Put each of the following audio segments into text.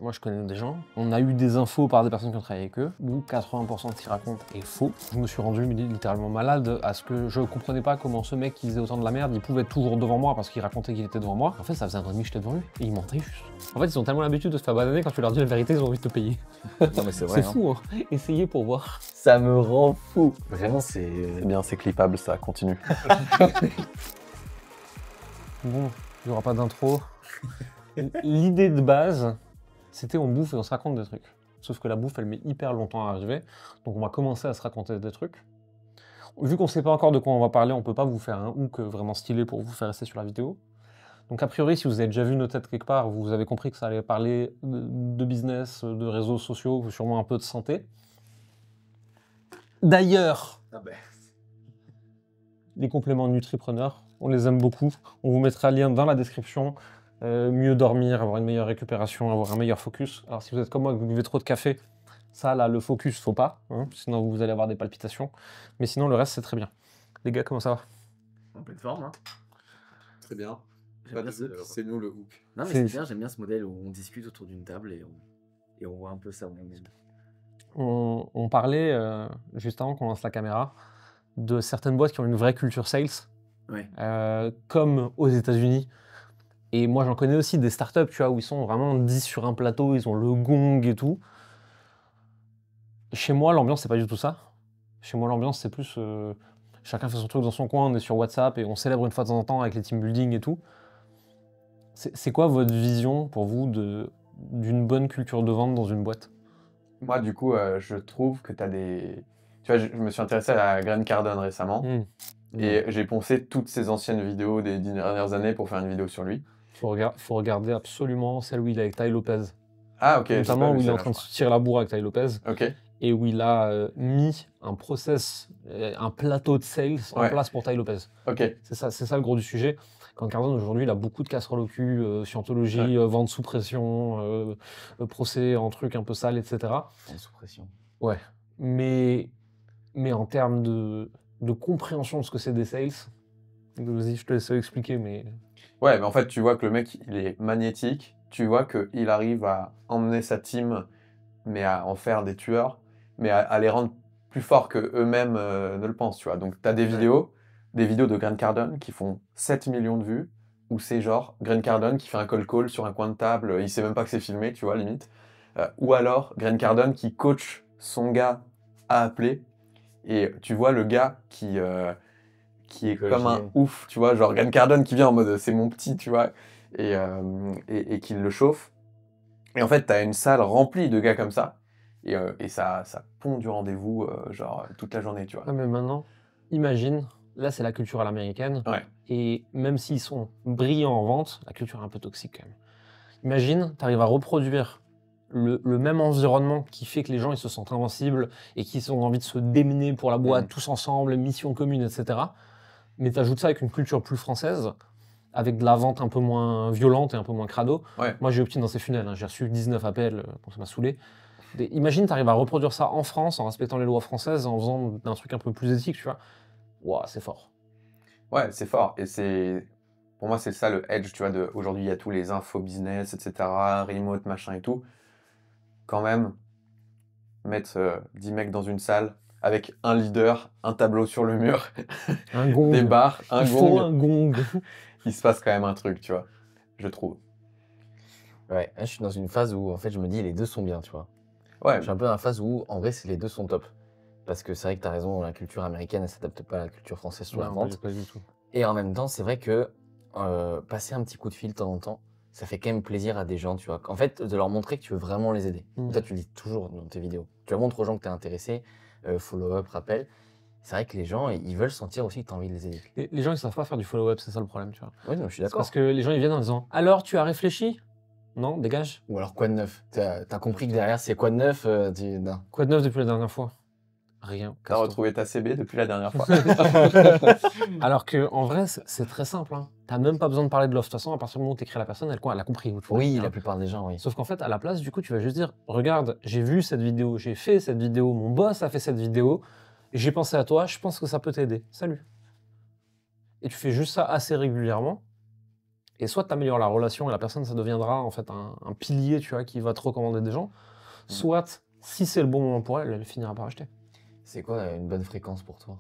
Moi, je connais des gens, on a eu des infos par des personnes qui ont travaillé avec eux, où 80% de ce qu'ils racontent est faux. Je me suis rendu littéralement malade à ce que je comprenais pas comment ce mec qui faisait autant de la merde, il pouvait être toujours devant moi parce qu'il racontait qu'il était devant moi. En fait, ça faisait un an et demi que j'étais devant lui, et il mentait juste. En fait, ils ont tellement l'habitude de se faire bananer, quand tu leur dis la vérité, ils ont envie de te payer. Non mais c'est vrai. C'est fou, hein. Essayez pour voir. Ça me rend fou. Vraiment, c'est bien, c'est clippable, ça continue. Bon, il n'y aura pas d'intro. L'idée de base, c'était on bouffe et on se raconte des trucs. Sauf que la bouffe, elle met hyper longtemps à arriver. Donc on va commencer à se raconter des trucs. Vu qu'on sait pas encore de quoi on va parler, on peut pas vous faire un hook vraiment stylé pour vous faire rester sur la vidéo. Donc a priori, si vous avez déjà vu nos têtes quelque part, vous avez compris que ça allait parler de business, de réseaux sociaux, sûrement un peu de santé. D'ailleurs, les compléments Nutripreneur, on les aime beaucoup. On vous mettra le lien dans la description. Mieux dormir, avoir une meilleure récupération, avoir un meilleur focus. Alors si vous êtes comme moi, que vous buvez trop de café, ça là, le focus, faut pas, hein, sinon vous allez avoir des palpitations. Mais sinon, le reste, c'est très bien. Les gars, comment ça va? en pleine forme. Hein. Très bien. C'est nous le hook. Non mais c'est bien, j'aime bien ce modèle où on discute autour d'une table et on voit un peu ça. On parlait, juste avant qu'on lance la caméra, de certaines boîtes qui ont une vraie culture sales, Ouais. comme aux États-Unis. Et moi, j'en connais aussi des startups, tu vois, où ils sont vraiment 10 sur un plateau, ils ont le gong et tout. Chez moi, l'ambiance, c'est pas du tout ça. Chez moi, l'ambiance, c'est plus... chacun fait son truc dans son coin, on est sur WhatsApp et on célèbre une fois de temps en temps avec les team building et tout. C'est quoi votre vision, pour vous, d'une bonne culture de vente dans une boîte? Moi, du coup, je trouve que tu as des... Tu vois, je me suis intéressé à Grant Cardone récemment. Et j'ai poncé toutes ses anciennes vidéos des 10 dernières années pour faire une vidéo sur lui. Faut regarder absolument celle où il est avec Tai Lopez. Ah, ok. Notamment où il est en train de se tirer la bourre avec Tai Lopez. Ok. Et où il a mis un process, un plateau de sales en place pour Tai Lopez. Ok. C'est ça le gros du sujet. Quand Cardone, aujourd'hui, il a beaucoup de casseroles au cul, scientologie, vente sous pression, procès en trucs un peu sales, etc. Vente sous pression. Ouais. Mais en termes de compréhension de ce que c'est des sales, vas-y, je te laisse expliquer, mais... Ouais, mais en fait, tu vois que le mec, il est magnétique. Tu vois qu'il arrive à emmener sa team, mais à en faire des tueurs, mais à les rendre plus forts qu'eux-mêmes ne le pensent, tu vois. Donc, tu as des vidéos de Grant Cardone qui font 7 millions de vues, où c'est genre Grant Cardone qui fait un call sur un coin de table, il sait même pas que c'est filmé, tu vois, limite. Ou alors Grant Cardone qui coach son gars à appeler, et tu vois le gars qui est comme un ouf, tu vois, genre Grant Cardone qui vient en mode c'est mon petit, tu vois, et qui le chauffe. Et en fait, tu as une salle remplie de gars comme ça, et ça pond du rendez-vous, genre toute la journée, tu vois. Ouais, mais maintenant, imagine, là c'est la culture à l'américaine, et même s'ils sont brillants en vente, la culture est un peu toxique quand même. Imagine, tu arrives à reproduire le même environnement qui fait que les gens ils se sentent invincibles et qu'ils ont envie de se démener pour la boîte, tous ensemble, mission commune, etc. Mais tu ajoutes ça avec une culture plus française, avec de la vente un peu moins violente et un peu moins crado. Moi j'ai opté dans ces funnels, hein. J'ai reçu 19 appels, ça m'a saoulé. Imagine, tu arrives à reproduire ça en France, en respectant les lois françaises, en faisant un truc un peu plus éthique, tu vois. Ouah, c'est fort. Ouais, c'est fort. Et pour moi, c'est ça le edge, tu vois. Aujourd'hui, il y a tous les infos business, etc., remote, machin et tout. Quand même, mettre 10 mecs dans une salle avec un leader, un tableau sur le mur, un gong. Des barres, un gong. Il se passe quand même un truc, tu vois, je trouve. Ouais, là, je suis dans une phase où en fait je me dis les deux sont bien, tu vois. Ouais. Je suis un peu dans la phase où en vrai les deux sont top. Parce que c'est vrai que tu as raison, la culture américaine elle s'adapte pas à la culture française sur la vente. Pas du tout. Et en même temps, c'est vrai que passer un petit coup de fil de temps en temps, ça fait quand même plaisir à des gens, tu vois. En fait, de leur montrer que tu veux vraiment les aider. Toi, tu le dis toujours dans tes vidéos. Tu leur montres aux gens que tu es intéressé, follow-up, rappel. C'est vrai que les gens, ils veulent sentir aussi que tu as envie de les aider. Les gens, ils savent pas faire du follow-up, c'est ça le problème, tu vois. Oui, non, je suis d'accord. Parce que les gens, ils viennent en disant « Alors, tu as réfléchi ?» Non, dégage. Ou alors, quoi de neuf? T'as compris que derrière, c'est quoi de neuf non. Quoi de neuf depuis la dernière fois? Rien. T'as retrouvé ta CB depuis la dernière fois. Alors que en vrai, c'est très simple. Hein. T'as même pas besoin de parler de l'offre. De toute façon, à partir du moment où t'écris à la personne, elle a compris. Oui, la plupart des gens, oui. Sauf qu'en fait, à la place, du coup, tu vas juste dire « Regarde, j'ai vu cette vidéo, j'ai fait cette vidéo, mon boss a fait cette vidéo, j'ai pensé à toi, je pense que ça peut t'aider. Salut !» Et tu fais juste ça assez régulièrement. Et soit tu améliores la relation et la personne, ça deviendra en fait un pilier, tu vois, qui va te recommander des gens. Soit, si c'est le bon moment pour elle, elle finira par acheter. C'est quoi une bonne fréquence pour toi?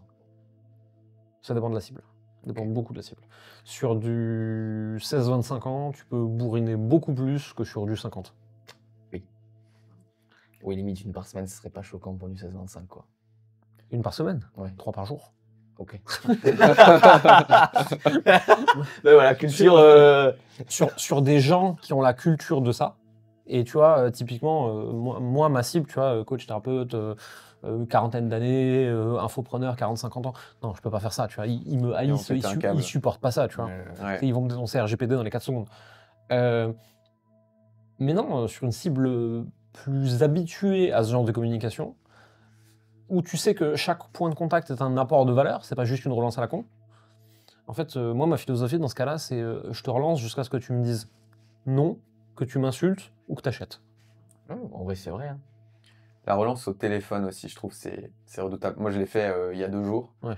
Ça dépend de la cible. Ça dépend beaucoup de la cible. Sur du 16-25 ans, tu peux bourriner beaucoup plus que sur du 50. Oui, limite une par semaine, ce serait pas choquant pour du 16-25, quoi. Une par semaine? Ouais. 3 par jour. Ok. Voilà, culture. Sur des gens qui ont la culture de ça. Et tu vois, typiquement, moi, ma cible, tu vois, coach thérapeute, quarantaine d'années, infopreneur, 40-50 ans. Non, je peux pas faire ça, tu vois. Ils me haïssent, ils supportent pas ça, tu vois. Ouais. Ils vont me dénoncer RGPD dans les 4 secondes. Mais non, sur une cible plus habituée à ce genre de communication, où tu sais que chaque point de contact est un apport de valeur, c'est pas juste une relance à la con. En fait, moi, ma philosophie dans ce cas-là, c'est je te relance jusqu'à ce que tu me dises non, que tu m'insultes ou que tu achètes. En vrai, c'est vrai. Hein. La relance au téléphone aussi, je trouve, c'est redoutable. Moi, je l'ai fait il y a 2 jours. Ouais.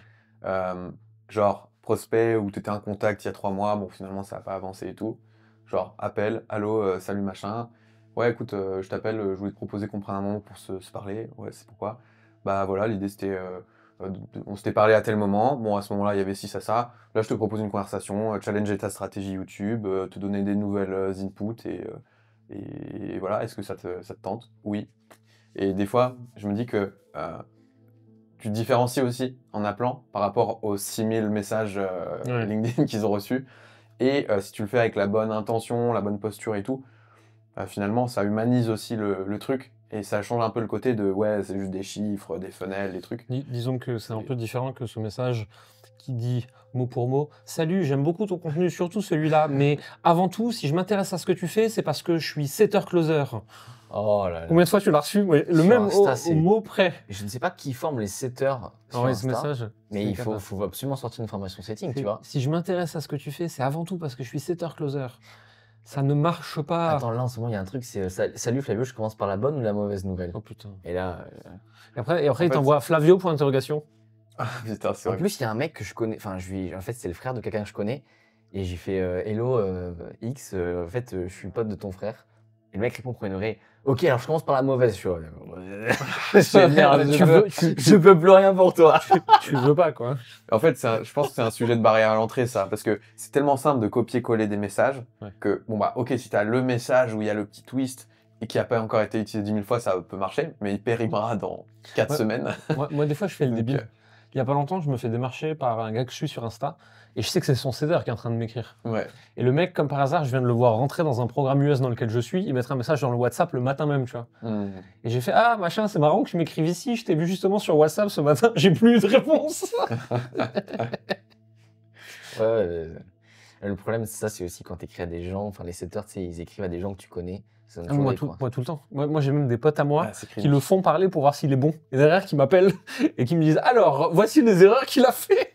Genre, prospect où tu étais en contact il y a 3 mois, bon, finalement, ça n'a pas avancé et tout. Genre, appel, allô, salut machin. Ouais, écoute, je t'appelle, je voulais te proposer qu'on prenne un moment pour se parler. Ouais, c'est pourquoi. Bah voilà, l'idée c'était. On s'était parlé à tel moment. Bon, à ce moment-là, il y avait ci, ça. Là, je te propose une conversation, challenger ta stratégie YouTube, te donner des nouvelles inputs et voilà. Est-ce que ça te tente? Oui. Et des fois, je me dis que tu te différencies aussi en appelant par rapport aux 6000 messages LinkedIn qu'ils ont reçus. Et si tu le fais avec la bonne intention, la bonne posture et tout, finalement, ça humanise aussi le truc. Et ça change un peu le côté de ouais, c'est juste des chiffres, des funnels, des trucs. Disons que c'est un peu différent que ce message qui dit mot pour mot « Salut, j'aime beaucoup ton contenu, surtout celui-là, mais avant tout, si je m'intéresse à ce que tu fais, c'est parce que je suis setter closer. » Oh là là. Combien de fois tu l'as reçu? Ouais, le même Insta, au mot près. Je ne sais pas qui forme les setters sur Insta, ce message, mais il faut absolument sortir une formation setting, tu vois. Si je m'intéresse à ce que tu fais, c'est avant tout parce que je suis setter closer. Ça ne marche pas. Attends, là en ce moment, il y a un truc, c'est salut Flavio, je commence par la bonne ou la mauvaise nouvelle? Oh putain. Et là. Et après il t'envoie Flavio pour interrogation. Ah putain, c'est En vrai. plus, il y a un mec que je connais, enfin, en fait, c'est le frère de quelqu'un que je connais. Et j'ai fait Hello X, en fait, je suis pote de ton frère. Et le mec répond premier degré. Ok, alors je commence par la mauvaise, tu vois. Je peux plus rien pour toi. Tu veux pas, quoi. En fait, je pense que c'est un sujet de barrière à l'entrée, ça. Parce que c'est tellement simple de copier-coller des messages que, bon, bah, ok, si t'as le message où il y a le petit twist et qui n'a pas encore été utilisé 10 000 fois, ça peut marcher, mais il périmera dans 4 semaines. Moi, des fois, je fais le débile. Il y a pas longtemps, je me fais démarcher par un gars que je suis sur Insta et je sais que c'est son setter qui est en train de m'écrire. Ouais. Et le mec, comme par hasard, je viens de le voir rentrer dans un programme US dans lequel je suis, il mettra un message dans le WhatsApp le matin même, tu vois. Et j'ai fait ah machin, c'est marrant que tu m'écrives ici, je t'ai vu justement sur WhatsApp ce matin, j'ai plus eu de réponse. Ouais. Le problème, ça, c'est aussi quand tu écris à des gens, enfin les setters, tu sais, ils écrivent à des gens que tu connais. Moi, tout le temps. Moi, j'ai même des potes à moi qui le font parler pour voir s'il est bon. Et derrière, qui m'appellent et qui me disent alors, voici les erreurs qu'il a fait.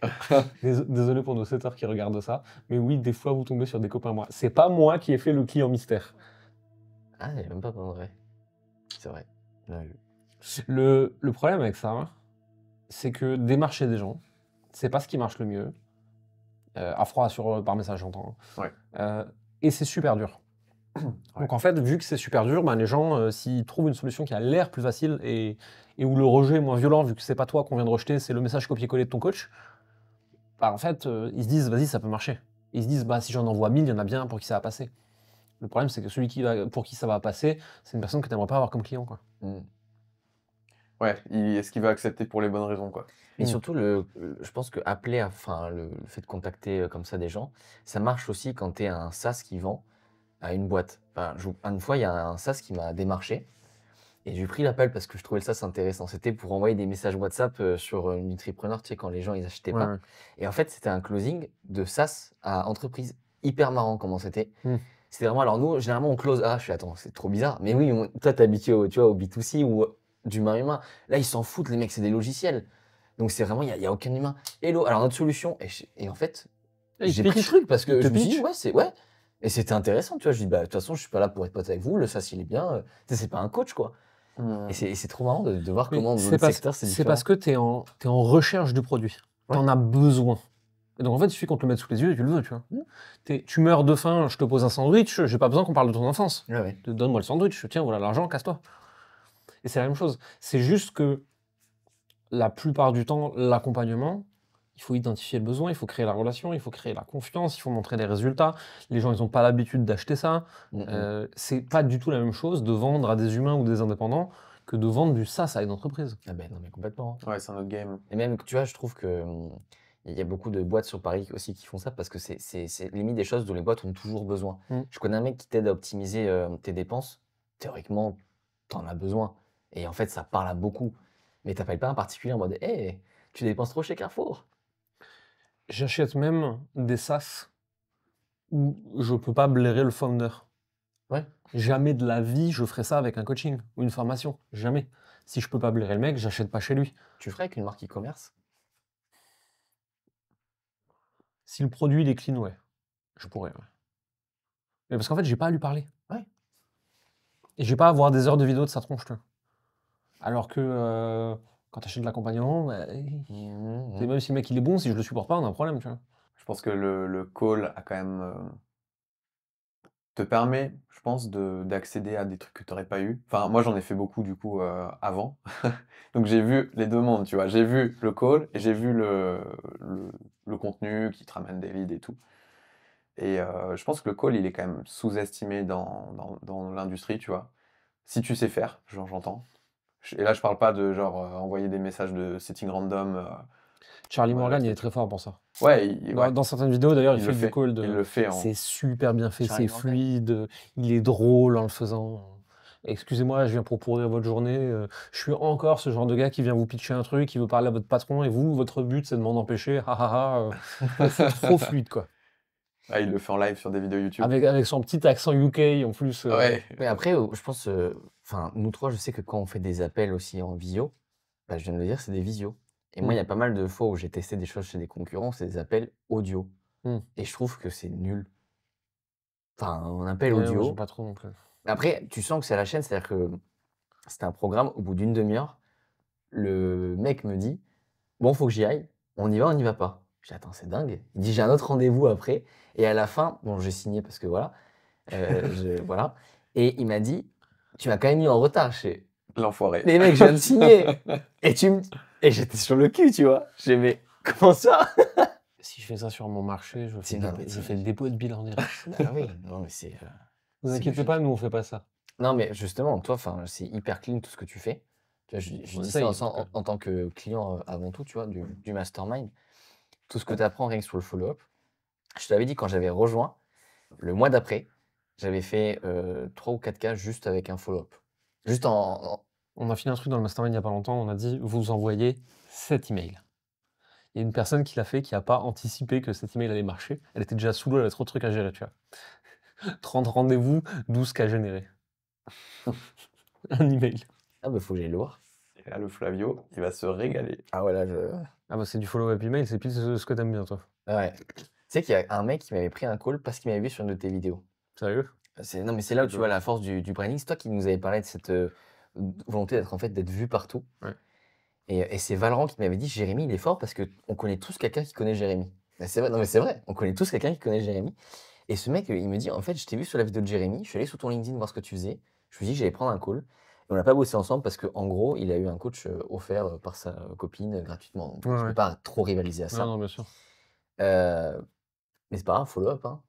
Désolé pour nos setters qui regardent ça, mais oui, des fois, vous tombez sur des copains à moi. C'est pas moi qui ai fait le client mystère. Ah, il n'y a même pas de vrai. C'est vrai. Le problème avec ça, c'est que démarcher des gens, c'est pas ce qui marche le mieux. À froid par message, j'entends. Et c'est super dur. Donc en fait, vu que c'est super dur, les gens, s'ils trouvent une solution qui a l'air plus facile et où le rejet est moins violent, vu que c'est pas toi qu'on vient de rejeter, c'est le message copier-coller de ton coach, en fait, ils se disent, vas-y, ça peut marcher. Et ils se disent, si j'en envoie 1000, il y en a bien un pour qui ça va passer. Le problème, c'est que celui pour qui ça va passer, c'est une personne que tu n'aimerais pas avoir comme client, quoi. Ouais, est-ce qu'il va accepter pour les bonnes raisons, quoi. Et surtout, je pense que appeler, enfin, le fait de contacter comme ça des gens, ça marche aussi quand tu es un SaaS qui vend à une boîte. Enfin, une fois, il y a un SaaS qui m'a démarché et j'ai pris l'appel parce que je trouvais le SaaS intéressant. C'était pour envoyer des messages WhatsApp sur Nutripreneur, tu sais, quand les gens ils achetaient pas. Et en fait, c'était un closing de SaaS à entreprise. Hyper marrant comment c'était. C'était vraiment, alors nous, généralement, on close. Ah, je suis, attends, c'est trop bizarre. Mais oui, toi, t'es habitué au B2C ou du humain. Là, ils s'en foutent, les mecs, c'est des logiciels. Donc, c'est vraiment, il n'y a aucun humain. Hello, alors notre solution. Et en fait, j'ai pris le truc parce que je me suis dit, ouais. Et c'était intéressant, tu vois. Je dis, de toute façon, je suis pas là pour être pote avec vous. Le SaaS, il est bien. C'est pas un coach, quoi. Et c'est trop marrant de voir comment dans le secteur, c'est différent. C'est parce que tu es en recherche du produit. Tu en as besoin. Et donc en fait, il suffit qu'on te le mette sous les yeux et tu le veux, tu vois. Tu meurs de faim, je te pose un sandwich, j'ai pas besoin qu'on parle de ton enfance. Donne-moi le sandwich, tiens, voilà l'argent, casse-toi. Et c'est la même chose. C'est juste que la plupart du temps, l'accompagnement, il faut identifier le besoin, il faut créer la relation, il faut créer la confiance, il faut montrer des résultats. Les gens, ils n'ont pas l'habitude d'acheter ça. C'est pas du tout la même chose de vendre à des humains ou des indépendants que de vendre du SaaS à une entreprise. Ah ben non, mais complètement. Ouais, c'est un autre game. Et même, tu vois, je trouve que il y a beaucoup de boîtes sur Paris aussi qui font ça parce que c'est limite des choses dont les boîtes ont toujours besoin. Je connais un mec qui t'aide à optimiser tes dépenses. Théoriquement, t'en as besoin. Et en fait, ça parle à beaucoup. Mais t'appelles pas un particulier en mode « Hey, tu dépenses trop chez Carrefour ». J'achète même des SaaS où je peux pas blairer le founder. Ouais. Jamais de la vie, je ferai ça avec un coaching ou une formation. Jamais. Si je peux pas blairer le mec, j'achète pas chez lui. Tu ferais avec une marque e-commerce? Si le produit il est clean, ouais. Je pourrais, ouais. Mais parce qu'en fait, j'ai pas à lui parler. Ouais. Et j'ai pas à avoir des heures de vidéo de sa tronche, tu vois. Alors que quand tu achètes de l'accompagnement, même si le mec il est bon, si je le supporte pas, on a un problème, tu vois. Je pense que le call a quand même te permet, je pense, d'accéder à des trucs que tu n'aurais pas eu. Enfin, moi, j'en ai fait beaucoup, du coup, avant. Donc, j'ai vu les deux mondes, tu vois. J'ai vu le call et j'ai vu le contenu qui te ramène des leads et tout. Et je pense que le call, il est quand même sous-estimé dans l'industrie, tu vois. Si tu sais faire, genre, j'entends. Et là, je parle pas de, genre, envoyer des messages de setting random. Charlie Morgan, il est très fort pour ça. Ouais, dans certaines vidéos, d'ailleurs, il fait du call. Il le fait. C'est super bien fait, Charlie c'est Morgan. fluide, il est drôle en le faisant. Excusez-moi, je viens pour pourrir votre journée. Je suis encore ce genre de gars qui vient vous pitcher un truc, qui veut parler à votre patron, et vous, votre but, c'est de m'en empêcher. C'est trop fluide, quoi. Ah, il le fait en live sur des vidéos YouTube. Avec son petit accent UK en plus. Ouais. Mais après, je pense, nous trois, je sais que quand on fait des appels aussi en visio, je viens de le dire, c'est des visios. Et moi, il y a pas mal de fois où j'ai testé des choses chez des concurrents, c'est des appels audio. Et je trouve que c'est nul. Enfin, un appel Ouais, audio. moi, j'aime pas trop non plus. Après, tu sens que c'est à la chaîne, c'est-à-dire que c'était un programme, au bout d'une demi-heure, le mec me dit « Bon, faut que j'y aille, on y va pas ?» Je dis « Attends, c'est dingue. » Il dit « J'ai un autre rendez-vous après. » Et à la fin, bon, j'ai signé parce que voilà. Voilà. Et il m'a dit « Tu m'as quand même mis en retard chez... » L'enfoiré. Les mecs, je viens de signer. Et j'étais sur le cul, tu vois. J'ai mais comment ça? Si je fais ça sur mon marché, je fais le c'est dépôt de bilan direct. Ah oui, non, mais c'est... Vous inquiétez pas, nous on fait pas ça. Non, mais justement, toi, c'est hyper clean tout ce que tu fais. Tu vois, je dis ça en tant que client avant tout, tu vois, du mastermind. Tout ce que tu apprends rien que sur le follow-up. Je te l'avais dit quand j'avais rejoint, le mois d'après, j'avais fait 3 ou 4 cas juste avec un follow-up. Juste On a fini un truc dans le mastermind il n'y a pas longtemps, on a dit vous envoyez 7 emails. Il y a une personne qui l'a fait qui n'a pas anticipé que cet email allait marcher. Elle était déjà sous l'eau, elle avait trop de trucs à gérer, tu vois. 30 rendez-vous, 12 cas générés. Un email. Ah bah faut que j'aille le voir. Et là, le Flavio, il va se régaler. Ah ouais, là, Ah bah c'est du follow-up email, c'est pile ce que t'aimes bien, toi. Ouais. Tu sais qu'il y a un mec qui m'avait pris un call parce qu'il m'avait vu sur une de tes vidéos. Sérieux? Non, mais c'est là où tu vois la force du branding. C'est toi qui nous avais parlé de cette volonté d'être vu partout. Ouais. Et c'est Valran qui m'avait dit Jérémy, il est fort parce qu'on connaît tous quelqu'un qui connaît Jérémy. C'est vrai, non mais c'est vrai, on connaît tous quelqu'un qui connaît Jérémy. Et ce mec, il me dit en fait, je t'ai vu sur la vidéo de Jérémy, je suis allé sur ton LinkedIn voir ce que tu faisais. Je me suis dit que j'allais prendre un call. Et on n'a pas bossé ensemble parce qu'en gros, il a eu un coach offert par sa copine gratuitement. Donc je ne peux pas trop rivaliser à ça. Non, bien sûr. Mais c'est pas grave, follow-up. Hein.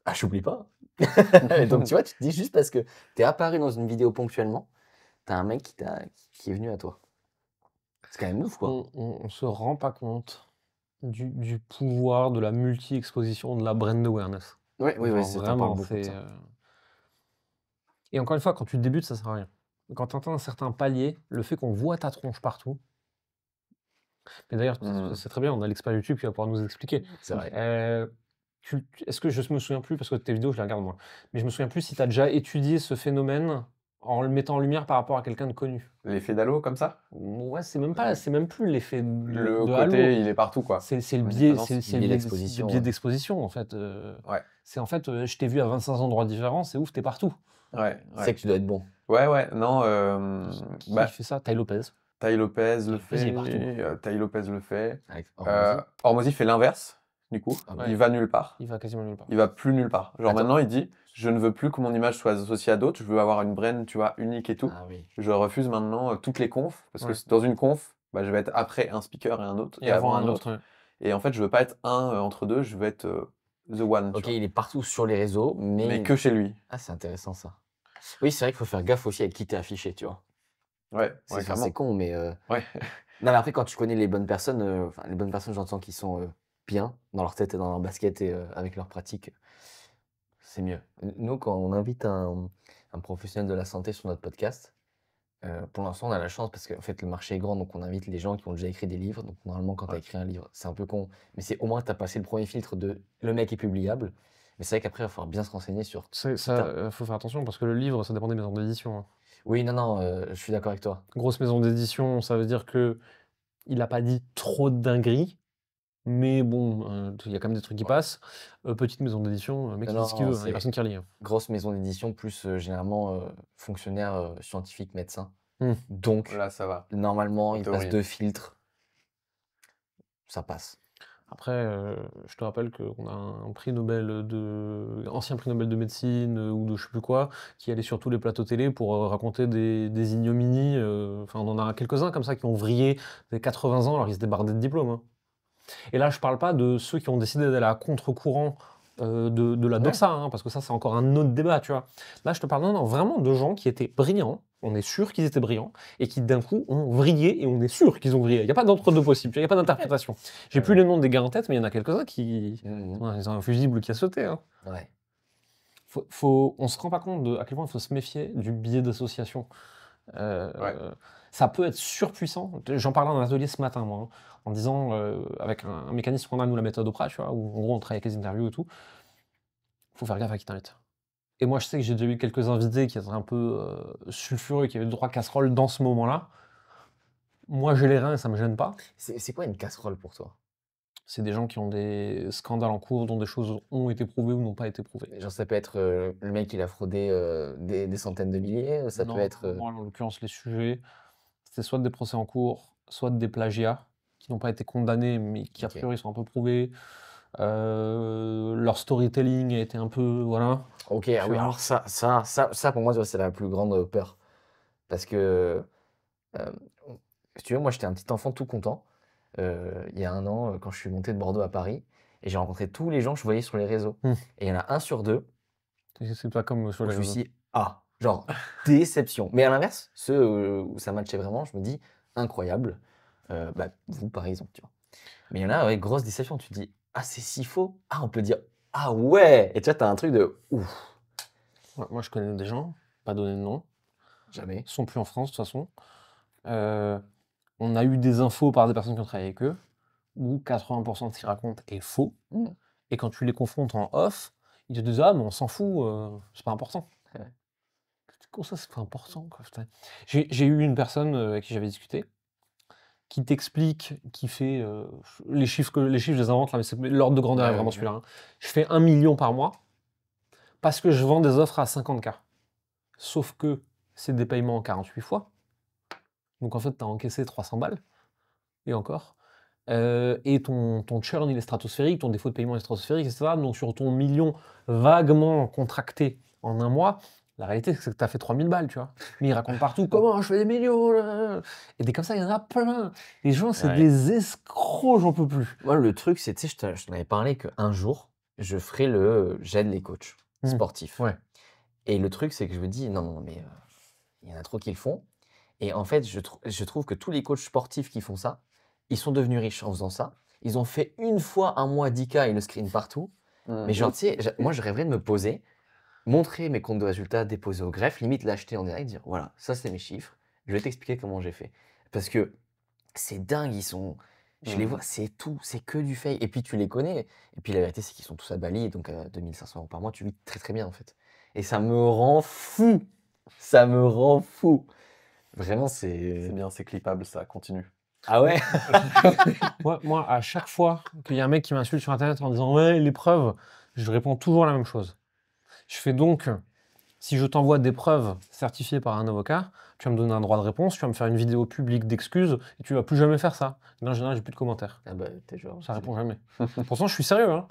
Ah, j'oublie pas. Donc, tu vois, tu te dis juste parce que tu es apparu dans une vidéo ponctuellement, tu as un mec qui est venu à toi. C'est quand même ouf, quoi. On se rend pas compte du pouvoir de la multi-exposition, de la brand awareness. Oui, c'est vraiment. beaucoup de ça. Et encore une fois, quand tu débutes, ça sert à rien. Quand tu atteins un certain palier, le fait qu'on voit ta tronche partout. Mais d'ailleurs, c'est très bien, on a l'expert YouTube qui va pouvoir nous expliquer. C'est vrai. Est-ce que je me souviens plus, parce que tes vidéos, je les regarde moi, mais je me souviens plus si tu as déjà étudié ce phénomène en le mettant en lumière par rapport à quelqu'un de connu. L'effet d'halo, comme ça? Ouais, c'est même plus l'effet Le de côté, halo. il est partout, quoi. C'est le biais, d'exposition, en fait. Ouais. C'est en fait, je t'ai vu à 25 endroits différents, c'est ouf, t'es partout. Ouais. C'est que tu dois être bon. Ouais, non. Qui fait ça? Tai Lopez. Tai Lopez le fait. Il est partout. Tai Lopez le fait. Avec Hormozy fait l'inverse. du coup. Ouais. Il va nulle part. Il va quasiment nulle part. Il va plus nulle part. Genre Attends. maintenant, il dit, je ne veux plus que mon image soit associée à d'autres, je veux avoir une brand, tu vois, unique et tout. Ah oui. Je refuse maintenant toutes les confs, parce Ouais. que dans une conf, bah, je vais être après un speaker et un autre, Et avant un autre. Ouais. Et en fait, je veux pas être un entre deux, je veux être the one, tu Ok, vois. il est partout sur les réseaux, Mais que chez lui. Ah, c'est intéressant ça. Oui, c'est vrai qu'il faut faire gaffe aussi avec qui t'es affiché, tu vois. Ouais, C'est ouais, enfin, clairement. c'est con, mais Ouais. non, mais après, quand tu connais les bonnes personnes, enfin, les bonnes personnes, j'entends qu'ils sont bien dans leur tête et dans leur basket et avec leur pratique, c'est mieux. Nous, quand on invite un professionnel de la santé sur notre podcast, pour l'instant, on a la chance parce qu'en fait, le marché est grand, donc on invite les gens qui ont déjà écrit des livres. Donc, normalement, quand tu as Ouais. écrit un livre, c'est un peu con, mais c'est au moins tu as passé le premier filtre de le mec est publiable. Mais c'est vrai qu'après, il va falloir bien se renseigner sur. Ça, faut faire attention parce que le livre, ça dépend des maisons d'édition. Hein. Oui, non, je suis d'accord avec toi. Grosse maison d'édition, ça veut dire que il a pas dit trop de dingueries, mais bon, il y a quand même des trucs qui passent. Petite maison d'édition, le mec il dit ce qu'il Non, veut, il y a personne qui relit. Hein. grosse maison d'édition, plus généralement fonctionnaire, scientifique, médecin. Donc, Là, ça va. normalement, En il théorie. passe 2 filtres. Ça passe. Après, je te rappelle qu'on a un prix Nobel ancien prix Nobel de médecine ou de je sais plus quoi, qui allait sur tous les plateaux télé pour raconter des ignominies. Enfin, on en a quelques-uns comme ça qui ont vrillé des 80 ans alors qu'ils étaient bardés de diplômes. Hein. Et là, je parle pas de ceux qui ont décidé d'aller à contre-courant de la doxa, hein, parce que ça, c'est encore un autre débat, tu vois. Là, je te parle non, vraiment de gens qui étaient brillants, on est sûr qu'ils étaient brillants, et qui d'un coup ont vrillé, et on est sûr qu'ils ont vrillé. Il n'y a pas d'entre-deux possible, il n'y a pas d'interprétation. J'ai plus les noms des gars en tête, mais il y en a quelques-uns qui... Ils ont un fusible qui a sauté. Hein. Ouais. On se rend pas compte à quel point il faut se méfier du biais d'association. Ça peut être surpuissant. J'en parlais en atelier ce matin, moi, hein, en disant, avec un mécanisme qu'on a, nous, la méthode Oprah, tu vois, où en gros on travaille avec les interviews et tout, faut faire gaffe à qui t'invite. Et moi, je sais que j'ai déjà eu quelques invités qui étaient un peu sulfureux, qui avaient le droit casserole dans ce moment-là. Moi, j'ai les reins et ça me gêne pas. C'est quoi une casserole pour toi? C'est des gens qui ont des scandales en cours, dont des choses ont été prouvées ou n'ont pas été prouvées. Genre, ça peut être le mec, il a fraudé des centaines de milliers, ça peut être. Moi, en l'occurrence, les sujets, c'était soit des procès en cours, soit des plagiats qui n'ont pas été condamnés, mais qui a priori sont un peu prouvés. Leur storytelling a été un peu, voilà. Ok, ah oui, alors ça pour moi, tu vois, c'est la plus grande peur. Parce que, si tu veux, moi, j'étais un petit enfant tout content, il y a 1 an, quand je suis monté de Bordeaux à Paris, et j'ai rencontré tous les gens que je voyais sur les réseaux. Et il y en a 1 sur 2 C'est pas comme sur où les je me réseaux. suis dit, ah, genre, déception. Mais à l'inverse, ceux où ça matchait vraiment, je me dis, incroyable. Bah, vous, par exemple, tu vois. Mais il y en a, ouais, grosse déception. Tu te dis, ah, c'est si faux. Ah, on peut dire, ah ouais. Et tu vois, t'as un truc de ouf. Ouais, moi, je connais des gens, pas donner de nom. Jamais. Ils sont plus en France, de toute façon. On a eu des infos par des personnes qui ont travaillé avec eux, où 80% de ce qu'ils racontent est faux. Et quand tu les confrontes en off, ils te disent ah, mais on s'en fout, c'est pas important. Ouais. Comment ça, c'est pas important quoi, j'ai eu une personne avec qui j'avais discuté, qui t'explique, qui fait les chiffres, je les invente là, mais l'ordre de grandeur est vraiment celui-là. Hein. Je fais 1 million par mois parce que je vends des offres à 50K. Sauf que c'est des paiements en 48 fois. Donc en fait, tu as encaissé 300 balles. Et encore. Et ton churn, il est stratosphérique, ton défaut de paiement est stratosphérique, etc. Donc sur ton million vaguement contracté en 1 mois, la réalité, c'est que tu as fait 3000 balles, tu vois. Mais ils racontent partout comment je fais des millions. Là. Et des comme ça, il y en a plein. Les gens, c'est des escrocs, j'en peux plus. Moi, le truc, c'est, tu sais, je t'en avais parlé qu'un jour, je ferai j'aide les coachs sportifs. Ouais. Et le truc, c'est que je me dis, non, mais il y en a trop qui le font. Et en fait, je trouve que tous les coachs sportifs qui font ça, ils sont devenus riches en faisant ça. Ils ont fait 1 fois 1 mois 10K et le screen partout. Mais genre, tu sais, moi, je rêverais de me poser, montrer mes comptes de résultats, déposer au greffe, limite l'acheter en direct, dire voilà, ça c'est mes chiffres, je vais t'expliquer comment j'ai fait. Parce que c'est dingue, je les vois, c'est tout, c'est que du fake. Et puis tu les connais. Et puis la vérité, c'est qu'ils sont tous à Bali, donc à 2500 € par mois, tu vis très très bien en fait. Et ça me rend fou. Ça me rend fou. Vraiment, C'est bien, c'est clippable, ça continue. Ah ouais. Moi, à chaque fois qu'il y a un mec qui m'insulte sur Internet en disant « Ouais, les preuves », je réponds toujours la même chose. Je fais donc, Si je t'envoie des preuves certifiées par un avocat, tu vas me donner un droit de réponse, tu vas me faire une vidéo publique d'excuses, et tu vas plus jamais faire ça. Et là, en général, j'ai plus de commentaires. Ah bah, t'es genre. Ça répond jamais. Pourtant, je suis sérieux. Hein.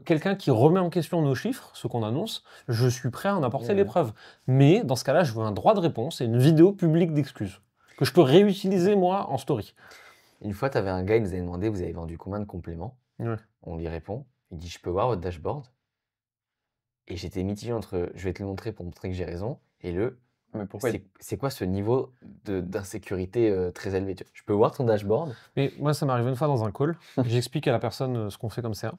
Quelqu'un qui remet en question nos chiffres, ce qu'on annonce, je suis prêt à en apporter les preuves. Mais dans ce cas-là, je veux un droit de réponse et une vidéo publique d'excuses que je peux réutiliser moi en story. Une fois, tu avais un gars, il nous avait demandé, vous avez vendu combien de compléments? On lui répond. Il dit, je peux voir votre dashboard? Et j'étais mitigé entre, je vais te le montrer pour montrer que j'ai raison, et mais pourquoi c'est quoi ce niveau d'insécurité très élevé? Je peux voir ton dashboard? Mais moi, ça m'est arrivé une fois dans un call. J'explique à la personne ce qu'on fait comme ça.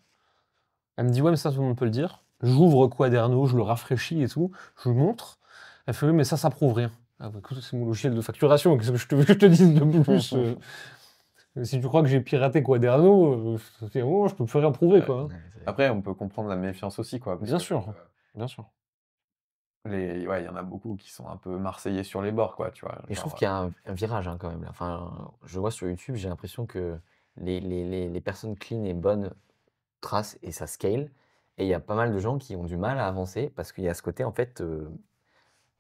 Elle me dit, ouais, mais ça, tout le monde peut le dire. J'ouvre Quaderno, je le rafraîchis et tout. Je lui montre. Elle fait, oui, mais ça prouve rien. Ah, bah, écoute, c'est mon logiciel de facturation. Qu'est-ce que je te dise de plus Si tu crois que j'ai piraté Quaderno, c'est bon, je peux plus rien prouver, quoi. Hein. Après, on peut comprendre la méfiance aussi, quoi. Bien sûr, bien sûr. Il y en a beaucoup qui sont un peu marseillais sur les bords, quoi, tu vois. Et je trouve qu'il y a un virage hein, quand même. Là. Enfin, je vois sur YouTube, j'ai l'impression que les personnes clean et bonnes tracent et ça scale. Et il y a pas mal de gens qui ont du mal à avancer parce qu'il y a ce côté, en fait,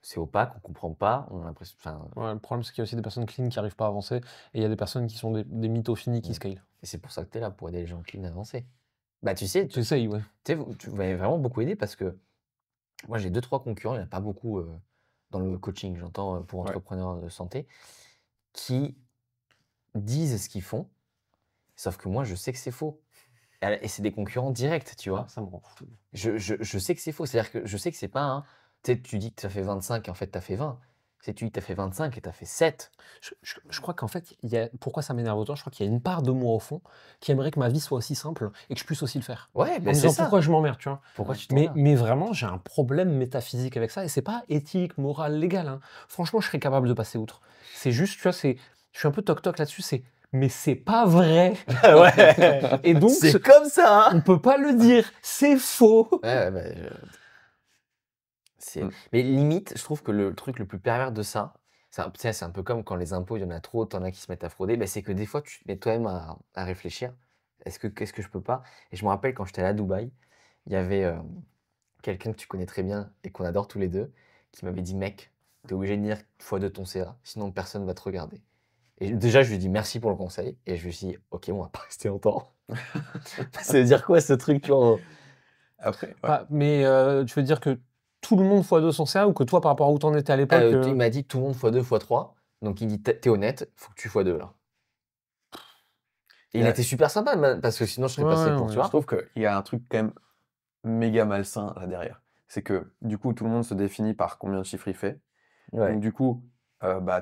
c'est opaque, on comprend pas, on a l'impression. Ouais, le problème, c'est qu'il y a aussi des personnes clean qui n'arrivent pas à avancer et il y a des personnes qui sont des mythophiles qui scale. Et c'est pour ça que tu es là, pour aider les gens clean à avancer. Bah, tu sais, tu essayes, ouais. Tu vas vraiment beaucoup aider parce que moi, j'ai 2-3 concurrents, il n'y en a pas beaucoup dans le coaching, j'entends, pour entrepreneurs de santé, qui disent ce qu'ils font, sauf que moi, je sais que c'est faux. Et c'est des concurrents directs, tu vois. Ah, ça me rend fou. Je sais que c'est faux. C'est-à-dire que je sais que c'est pas un. Tu sais, tu dis que tu as fait 25 et en fait, tu as fait 20. C'est tu dis que tu as fait 25 et tu as fait 7. Je crois qu'en fait, pourquoi ça m'énerve autant? Je crois qu'il y a une part de moi au fond qui aimerait que ma vie soit aussi simple et que je puisse aussi le faire. Ouais, mais en c'est disant ça. Pourquoi je m'emmerde, tu vois. Pourquoi tu mais vraiment, j'ai un problème métaphysique avec ça et c'est pas éthique, moral, légal. Hein. Franchement, je serais capable de passer outre. C'est juste, tu vois, je suis un peu toc-toc là-dessus, mais c'est pas vrai. Ouais. Et donc, c'est comme ça. Hein. On peut pas le dire, c'est faux. Ouais, mais limite, je trouve que le truc le plus pervers de ça, c'est un peu comme quand les impôts, il y en a trop, t'en as qui se mettent à frauder, c'est que des fois, tu te mets toi-même à réfléchir. Qu'est-ce que je peux pas? Et je me rappelle quand j'étais allé à Dubaï, il y avait quelqu'un que tu connais très bien et qu'on adore tous les deux, qui m'avait dit, mec, t'es obligé de dire x2 ton CA, sinon personne va te regarder. Et déjà, je lui ai dit merci pour le conseil, et je lui ai dit, ok, on va pas rester longtemps. Ça veut dire quoi ce truc, tu vois? Après, mais tu veux dire que tout le monde x2 son CA ou que toi, par rapport à où t'en étais à l'époque Il m'a dit tout le monde x2, x3. Donc il dit t'es honnête, faut que tu x2 là. Et il était super sympa, parce que sinon je serais passé pour, tu vois. Je trouve qu'il y a un truc quand même méga malsain là derrière. C'est que du coup, tout le monde se définit par combien de chiffres il fait. Donc du coup,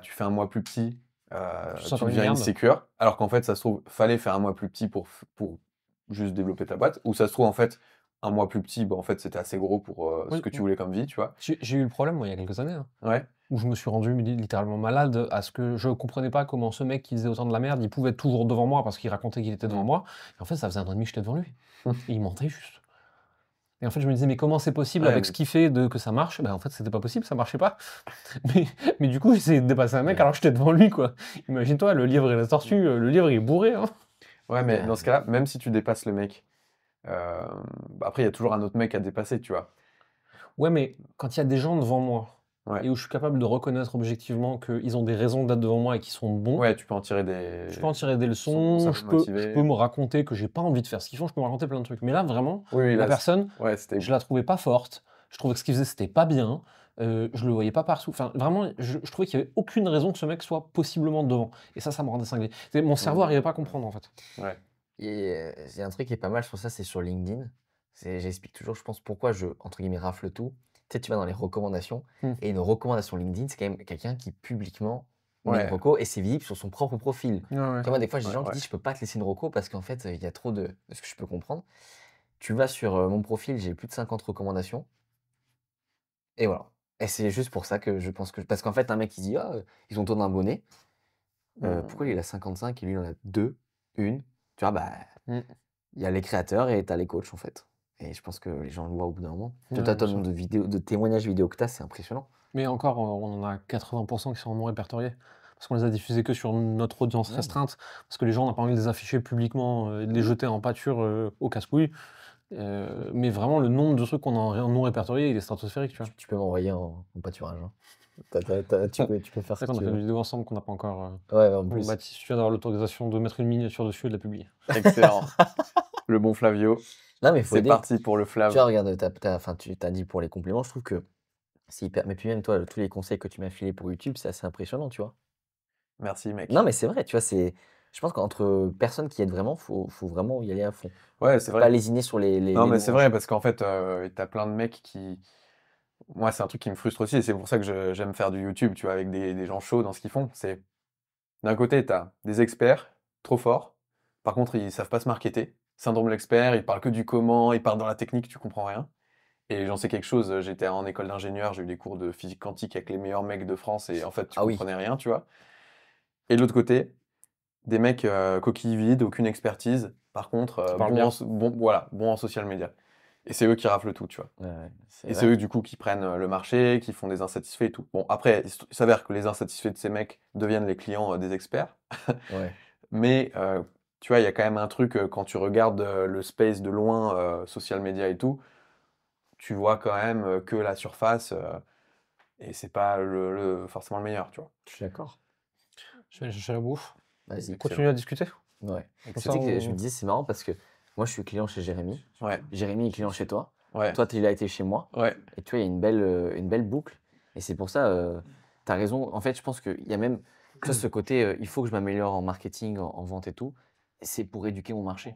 tu fais un mois plus petit, tu deviens insécure. Alors qu'en fait, ça se trouve, fallait faire un mois plus petit pour juste développer ta boîte. Ou ça se trouve, en fait, un mois plus petit, en fait, c'était assez gros pour ce que tu voulais comme vie, tu vois. J'ai eu le problème, moi, il y a quelques années. Hein. Où je me suis rendu littéralement malade à ce que je comprenais pas comment ce mec qui faisait autant de la merde, il pouvait être toujours devant moi parce qu'il racontait qu'il était devant moi. Et en fait, ça faisait 1 an et demi que j'étais devant lui. Et il mentait juste. Et en fait, je me disais, mais comment c'est possible avec ce qu'il fait que ça marche? En fait, c'était pas possible, ça marchait pas. mais du coup, j'essayais de dépasser un mec alors que j'étais devant lui, quoi. Imagine-toi, le livre et la tortue, le livre il est bourré. Hein. Ouais, mais dans ce cas-là, même si tu dépasses le mec, après, il y a toujours un autre mec à dépasser, tu vois. Ouais, mais quand il y a des gens devant moi, et où je suis capable de reconnaître objectivement qu'ils ont des raisons d'être devant moi et qu'ils sont bons. Ouais, tu peux en tirer des... Je peux en tirer des leçons, je peux me raconter que j'ai pas envie de faire ce qu'ils font, je peux me raconter plein de trucs. Mais là, vraiment, la personne, je la trouvais pas forte, je trouvais que ce qu'il faisait, c'était pas bien, je le voyais pas partout. Enfin, vraiment, je trouvais qu'il y avait aucune raison que ce mec soit possiblement devant. Et ça me rendait cinglé. Mon cerveau n'arrivait pas à comprendre, en fait. Ouais. Et il y a un truc qui est pas mal sur ça, c'est sur LinkedIn. J'explique toujours, je pense, pourquoi je, entre guillemets, rafle tout. Tu sais, tu vas dans les recommandations, et une recommandation LinkedIn, c'est quand même quelqu'un qui publiquement met une reco, et c'est visible sur son propre profil. Comme moi, des fois, j'ai des gens qui disent, je peux pas te laisser une reco parce qu'en fait, il y a trop de ce que je peux comprendre. Tu vas sur mon profil, j'ai plus de 50 recommandations, et voilà. Et c'est juste pour ça que je pense que... Parce qu'en fait, un mec, il dit, ils ont ton abonné. Pourquoi il a 55 et lui, il en a 2, 1? Tu vois, il y a les créateurs et tu as les coachs, en fait. Et je pense que les gens le voient au bout d'un moment. Tout le nombre de témoignages vidéo que tu as, c'est impressionnant. Mais encore, on en a 80% qui sont non répertoriés. Parce qu'on les a diffusés que sur notre audience restreinte. Parce que les gens n'ont pas envie de les afficher publiquement et de les jeter en pâture au casse-couille. Mais vraiment, le nombre de trucs qu'on a en non répertorié, il est stratosphérique, tu vois. Tu peux m'envoyer en pâturage. Hein. Tu peux faire C'est ça. vrai qu'on a fait une vidéo ensemble qu'on n'a pas encore. Ouais, en Bon, plus. Baptiste, tu viens d'avoir l'autorisation de mettre une miniature dessus et de la publier. Excellent. Le bon Flavio. Non, mais faut C'est aider. parti pour le Flav. Tu vois, regarde, tu t'as dit pour les compléments, je trouve que c'est hyper. Mais puis même toi, tous les conseils que tu m'as filés pour YouTube, c'est assez impressionnant, tu vois. Merci, mec. Non, mais c'est vrai, tu vois, je pense qu'entre personnes qui aident vraiment, faut vraiment y aller à fond. Ouais, c'est Pas vrai. lésiner sur les Non, mais c'est louanges. vrai, parce qu'en fait, t'as plein de mecs qui. Moi, c'est un truc qui me frustre aussi, et c'est pour ça que j'aime faire du YouTube, tu vois, avec des gens chauds dans ce qu'ils font. C'est d'un côté, t'as des experts trop forts, par contre, ils savent pas se marketer. Syndrome de l'expert, ils parlent que du comment, ils parlent dans la technique, tu comprends rien. Et j'en sais quelque chose, j'étais en école d'ingénieur, j'ai eu des cours de physique quantique avec les meilleurs mecs de France, et en fait, tu Ah oui. comprenais rien, tu vois. Et de l'autre côté, des mecs coquilles vides, aucune expertise, par contre, parlent bien. bons en social media. Et c'est eux qui raflent tout, tu vois. Ouais, Et c'est eux, du coup, qui prennent le marché, qui font des insatisfaits et tout. Bon, après, il s'avère que les insatisfaits de ces mecs deviennent les clients des experts. Ouais. Mais, tu vois, il y a quand même un truc, quand tu regardes le space de loin, social media et tout, tu vois quand même que la surface, et c'est pas forcément le meilleur, tu vois. Je suis d'accord. Je vais aller chercher la bouffe. Vas-y. Continue à discuter. Ouais. Comme Tu ça, sais que je on- me disais, c'est marrant parce que moi, je suis client chez Jérémy. Ouais, Jérémy est client chez toi. ouais, Toi, il a été chez moi. ouais. Et tu vois, il y a une belle boucle. Et c'est pour ça, tu as raison. En fait, je pense qu'il y a même tu vois, ce côté, il faut que je m'améliore en marketing, en vente et tout. C'est pour éduquer mon marché.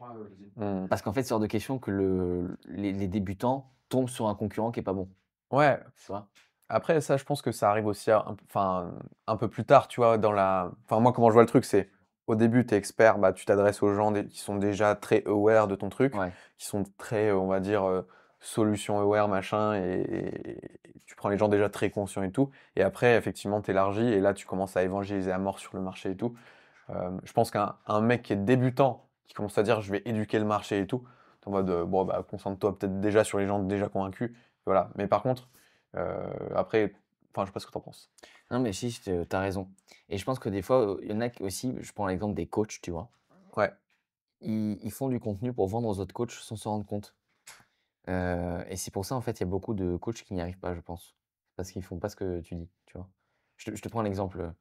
Mmh. Parce qu'en fait, c'est hors de question que les débutants tombent sur un concurrent qui est pas bon. Ouais. Tu vois? Après, ça, je pense que ça arrive aussi un peu plus tard, tu vois, Enfin, moi, comment je vois le truc, c'est au début, tu es expert, bah, tu t'adresses aux gens qui sont déjà très aware de ton truc, Ouais. qui sont très, on va dire, solution aware, machin, et tu prends les gens déjà très conscients et tout. Et après, effectivement, tu élargis, et là, tu commences à évangéliser à mort sur le marché et tout. Je pense qu'un mec qui est débutant, qui commence à dire, je vais éduquer le marché et tout, t'es en mode, bon, bah, concentre-toi peut-être déjà sur les gens déjà convaincus. Voilà. Mais par contre, après, enfin, je sais pas ce que t'en penses. Non, mais si, t'as raison. Et je pense que des fois, il y en a qui aussi, je prends l'exemple des coachs, tu vois. Ouais. Ils font du contenu pour vendre aux autres coachs sans s'en rendre compte. Et c'est pour ça, en fait, il y a beaucoup de coachs qui n'y arrivent pas, je pense. Parce qu'ils font pas ce que tu dis, tu vois. Je te prends un exemple.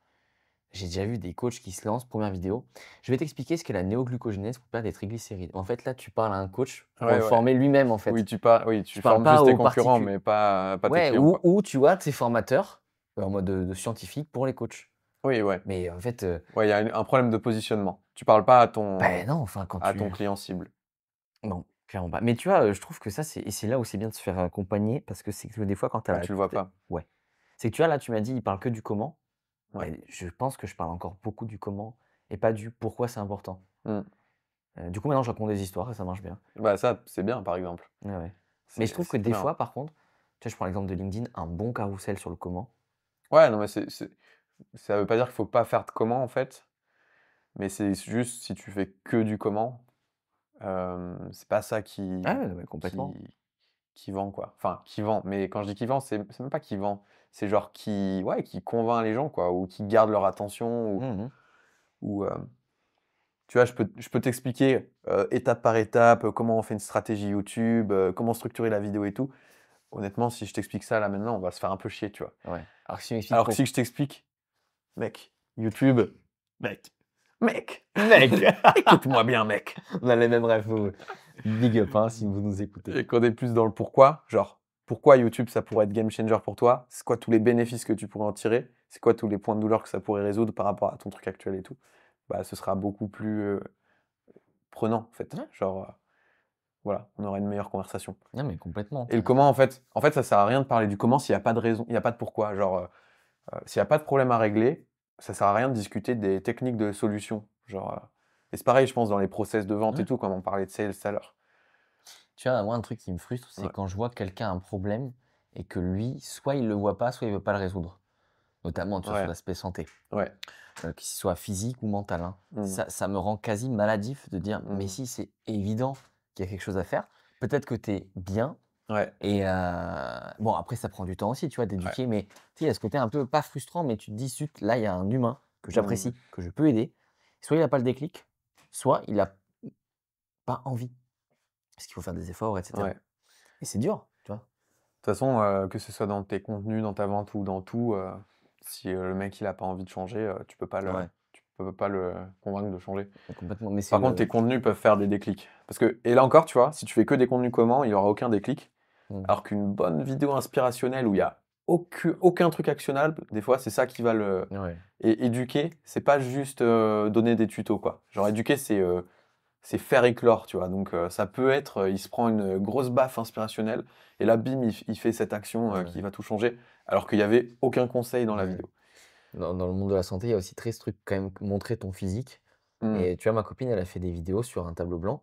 J'ai déjà vu des coachs qui se lancent, première vidéo. Je vais t'expliquer ce qu'est la néoglucogénèse pour perdre des triglycérides. En fait, là, tu parles à un coach pour Ouais, le ouais. former lui-même, en fait. Oui, tu Tu parles formes pas juste tes aux concurrents, particules. mais pas tes Ouais, clients, quoi. ou tu vois, tes formateurs en mode de scientifique pour les coachs. Oui, ouais. Mais en fait, Ouais, il y a un problème de positionnement. Tu parles pas ben non, enfin, quand à tu. ton client cible. Non, clairement pas. Mais tu vois, je trouve que ça, et c'est là où c'est bien de se faire accompagner parce que c'est que des fois, quand tu as Ah, tu le vois pas. Ouais. C'est que tu vois, là, tu m'as dit, il parle que du comment. Ouais. Ben, je pense que je parle encore beaucoup du comment et pas du pourquoi c'est important. Mm. Du coup, maintenant, je raconte des histoires et ça marche bien. Bah, ça, c'est bien, par exemple. Ouais, ouais. Mais je trouve que C'est des bien. fois, par contre, tu vois, je prends l'exemple de LinkedIn, un bon carrousel sur le comment. Ouais, non, mais ça veut pas dire qu'il faut pas faire de comment, en fait. Mais c'est juste, si tu fais que du comment, c'est pas ça Ah ouais, mais complètement. qui vend, quoi. Enfin, qui vend. Mais quand je dis qui vend, c'est même pas qui vend. C'est genre qui convainc les gens, quoi. Ou qui garde leur attention. Mhm. Ou tu vois, je peux t'expliquer étape par étape comment on fait une stratégie YouTube, comment structurer la vidéo et tout. Honnêtement, si je t'explique ça là maintenant, on va se faire un peu chier, tu vois. Ouais. Alors que si tu m'expliques Alors que si je t'explique, mec, YouTube, mec, écoute-moi bien, mec. on a les mêmes rêves. Big up hein, si vous nous écoutez. Et qu'on est plus dans le pourquoi, genre, pourquoi YouTube ça pourrait être game changer pour toi? C'est quoi tous les bénéfices que tu pourrais en tirer? C'est quoi tous les points de douleur que ça pourrait résoudre par rapport à ton truc actuel et tout? Bah, ce sera beaucoup plus prenant, en fait. Ouais. Genre, voilà, on aura une meilleure conversation. Non, mais complètement. Et le comment, en fait, ça sert à rien de parler du comment s'il n'y a pas de raison, il n'y a pas de pourquoi. Genre, s'il n'y a pas de problème à régler, ça sert à rien de discuter des techniques de solution. Genre, et c'est pareil, je pense, dans les process de vente Ouais. et tout, comme on parlait de sales tout à l'heure. Tu vois, moi, un truc qui me frustre, c'est Ouais. quand je vois que quelqu'un a un problème et que lui, soit il le voit pas, soit il veut pas le résoudre. Notamment tu vois, Ouais. sur l'aspect santé, Ouais. que ce soit physique ou mental. Hein. Mhm. Ça me rend quasi maladif de dire, mais Mhm. si c'est évident qu'il y a quelque chose à faire, peut-être que tu es bien. Ouais. Et bon, après, ça prend du temps aussi, tu vois, d'éduquer, mais tu sais, il y a ce côté un peu pas frustrant, mais tu te dis, zut, là, il y a un humain que j'apprécie, que je peux aider. Soit il n'a pas le déclic, soit il n'a pas envie. Parce qu'il faut faire des efforts, etc. Ouais. Et c'est dur, tu vois. De toute façon, que ce soit dans tes contenus, dans ta vente ou dans tout, si le mec il a pas envie de changer, tu peux pas le convaincre de changer. Complètement. Mais Par contre, tes contenus peuvent faire des déclics. Parce que, et là encore, tu vois, si tu fais que des contenus communs, il n'y aura aucun déclic. Alors qu'une bonne vidéo inspirationnelle où il n'y a aucun truc actionnable, des fois, c'est ça qui va le. Et éduquer, c'est pas juste donner des tutos, quoi. Genre, éduquer, c'est faire éclore, tu vois. Donc, ça peut être, il se prend une grosse baffe inspirationnelle, et là, bim, il fait cette action qui va tout changer, alors qu'il n'y avait aucun conseil dans la vidéo. Dans le monde de la santé, il y a aussi très ce truc, quand même, montrer ton physique. Et tu vois, ma copine, elle a fait des vidéos sur un tableau blanc.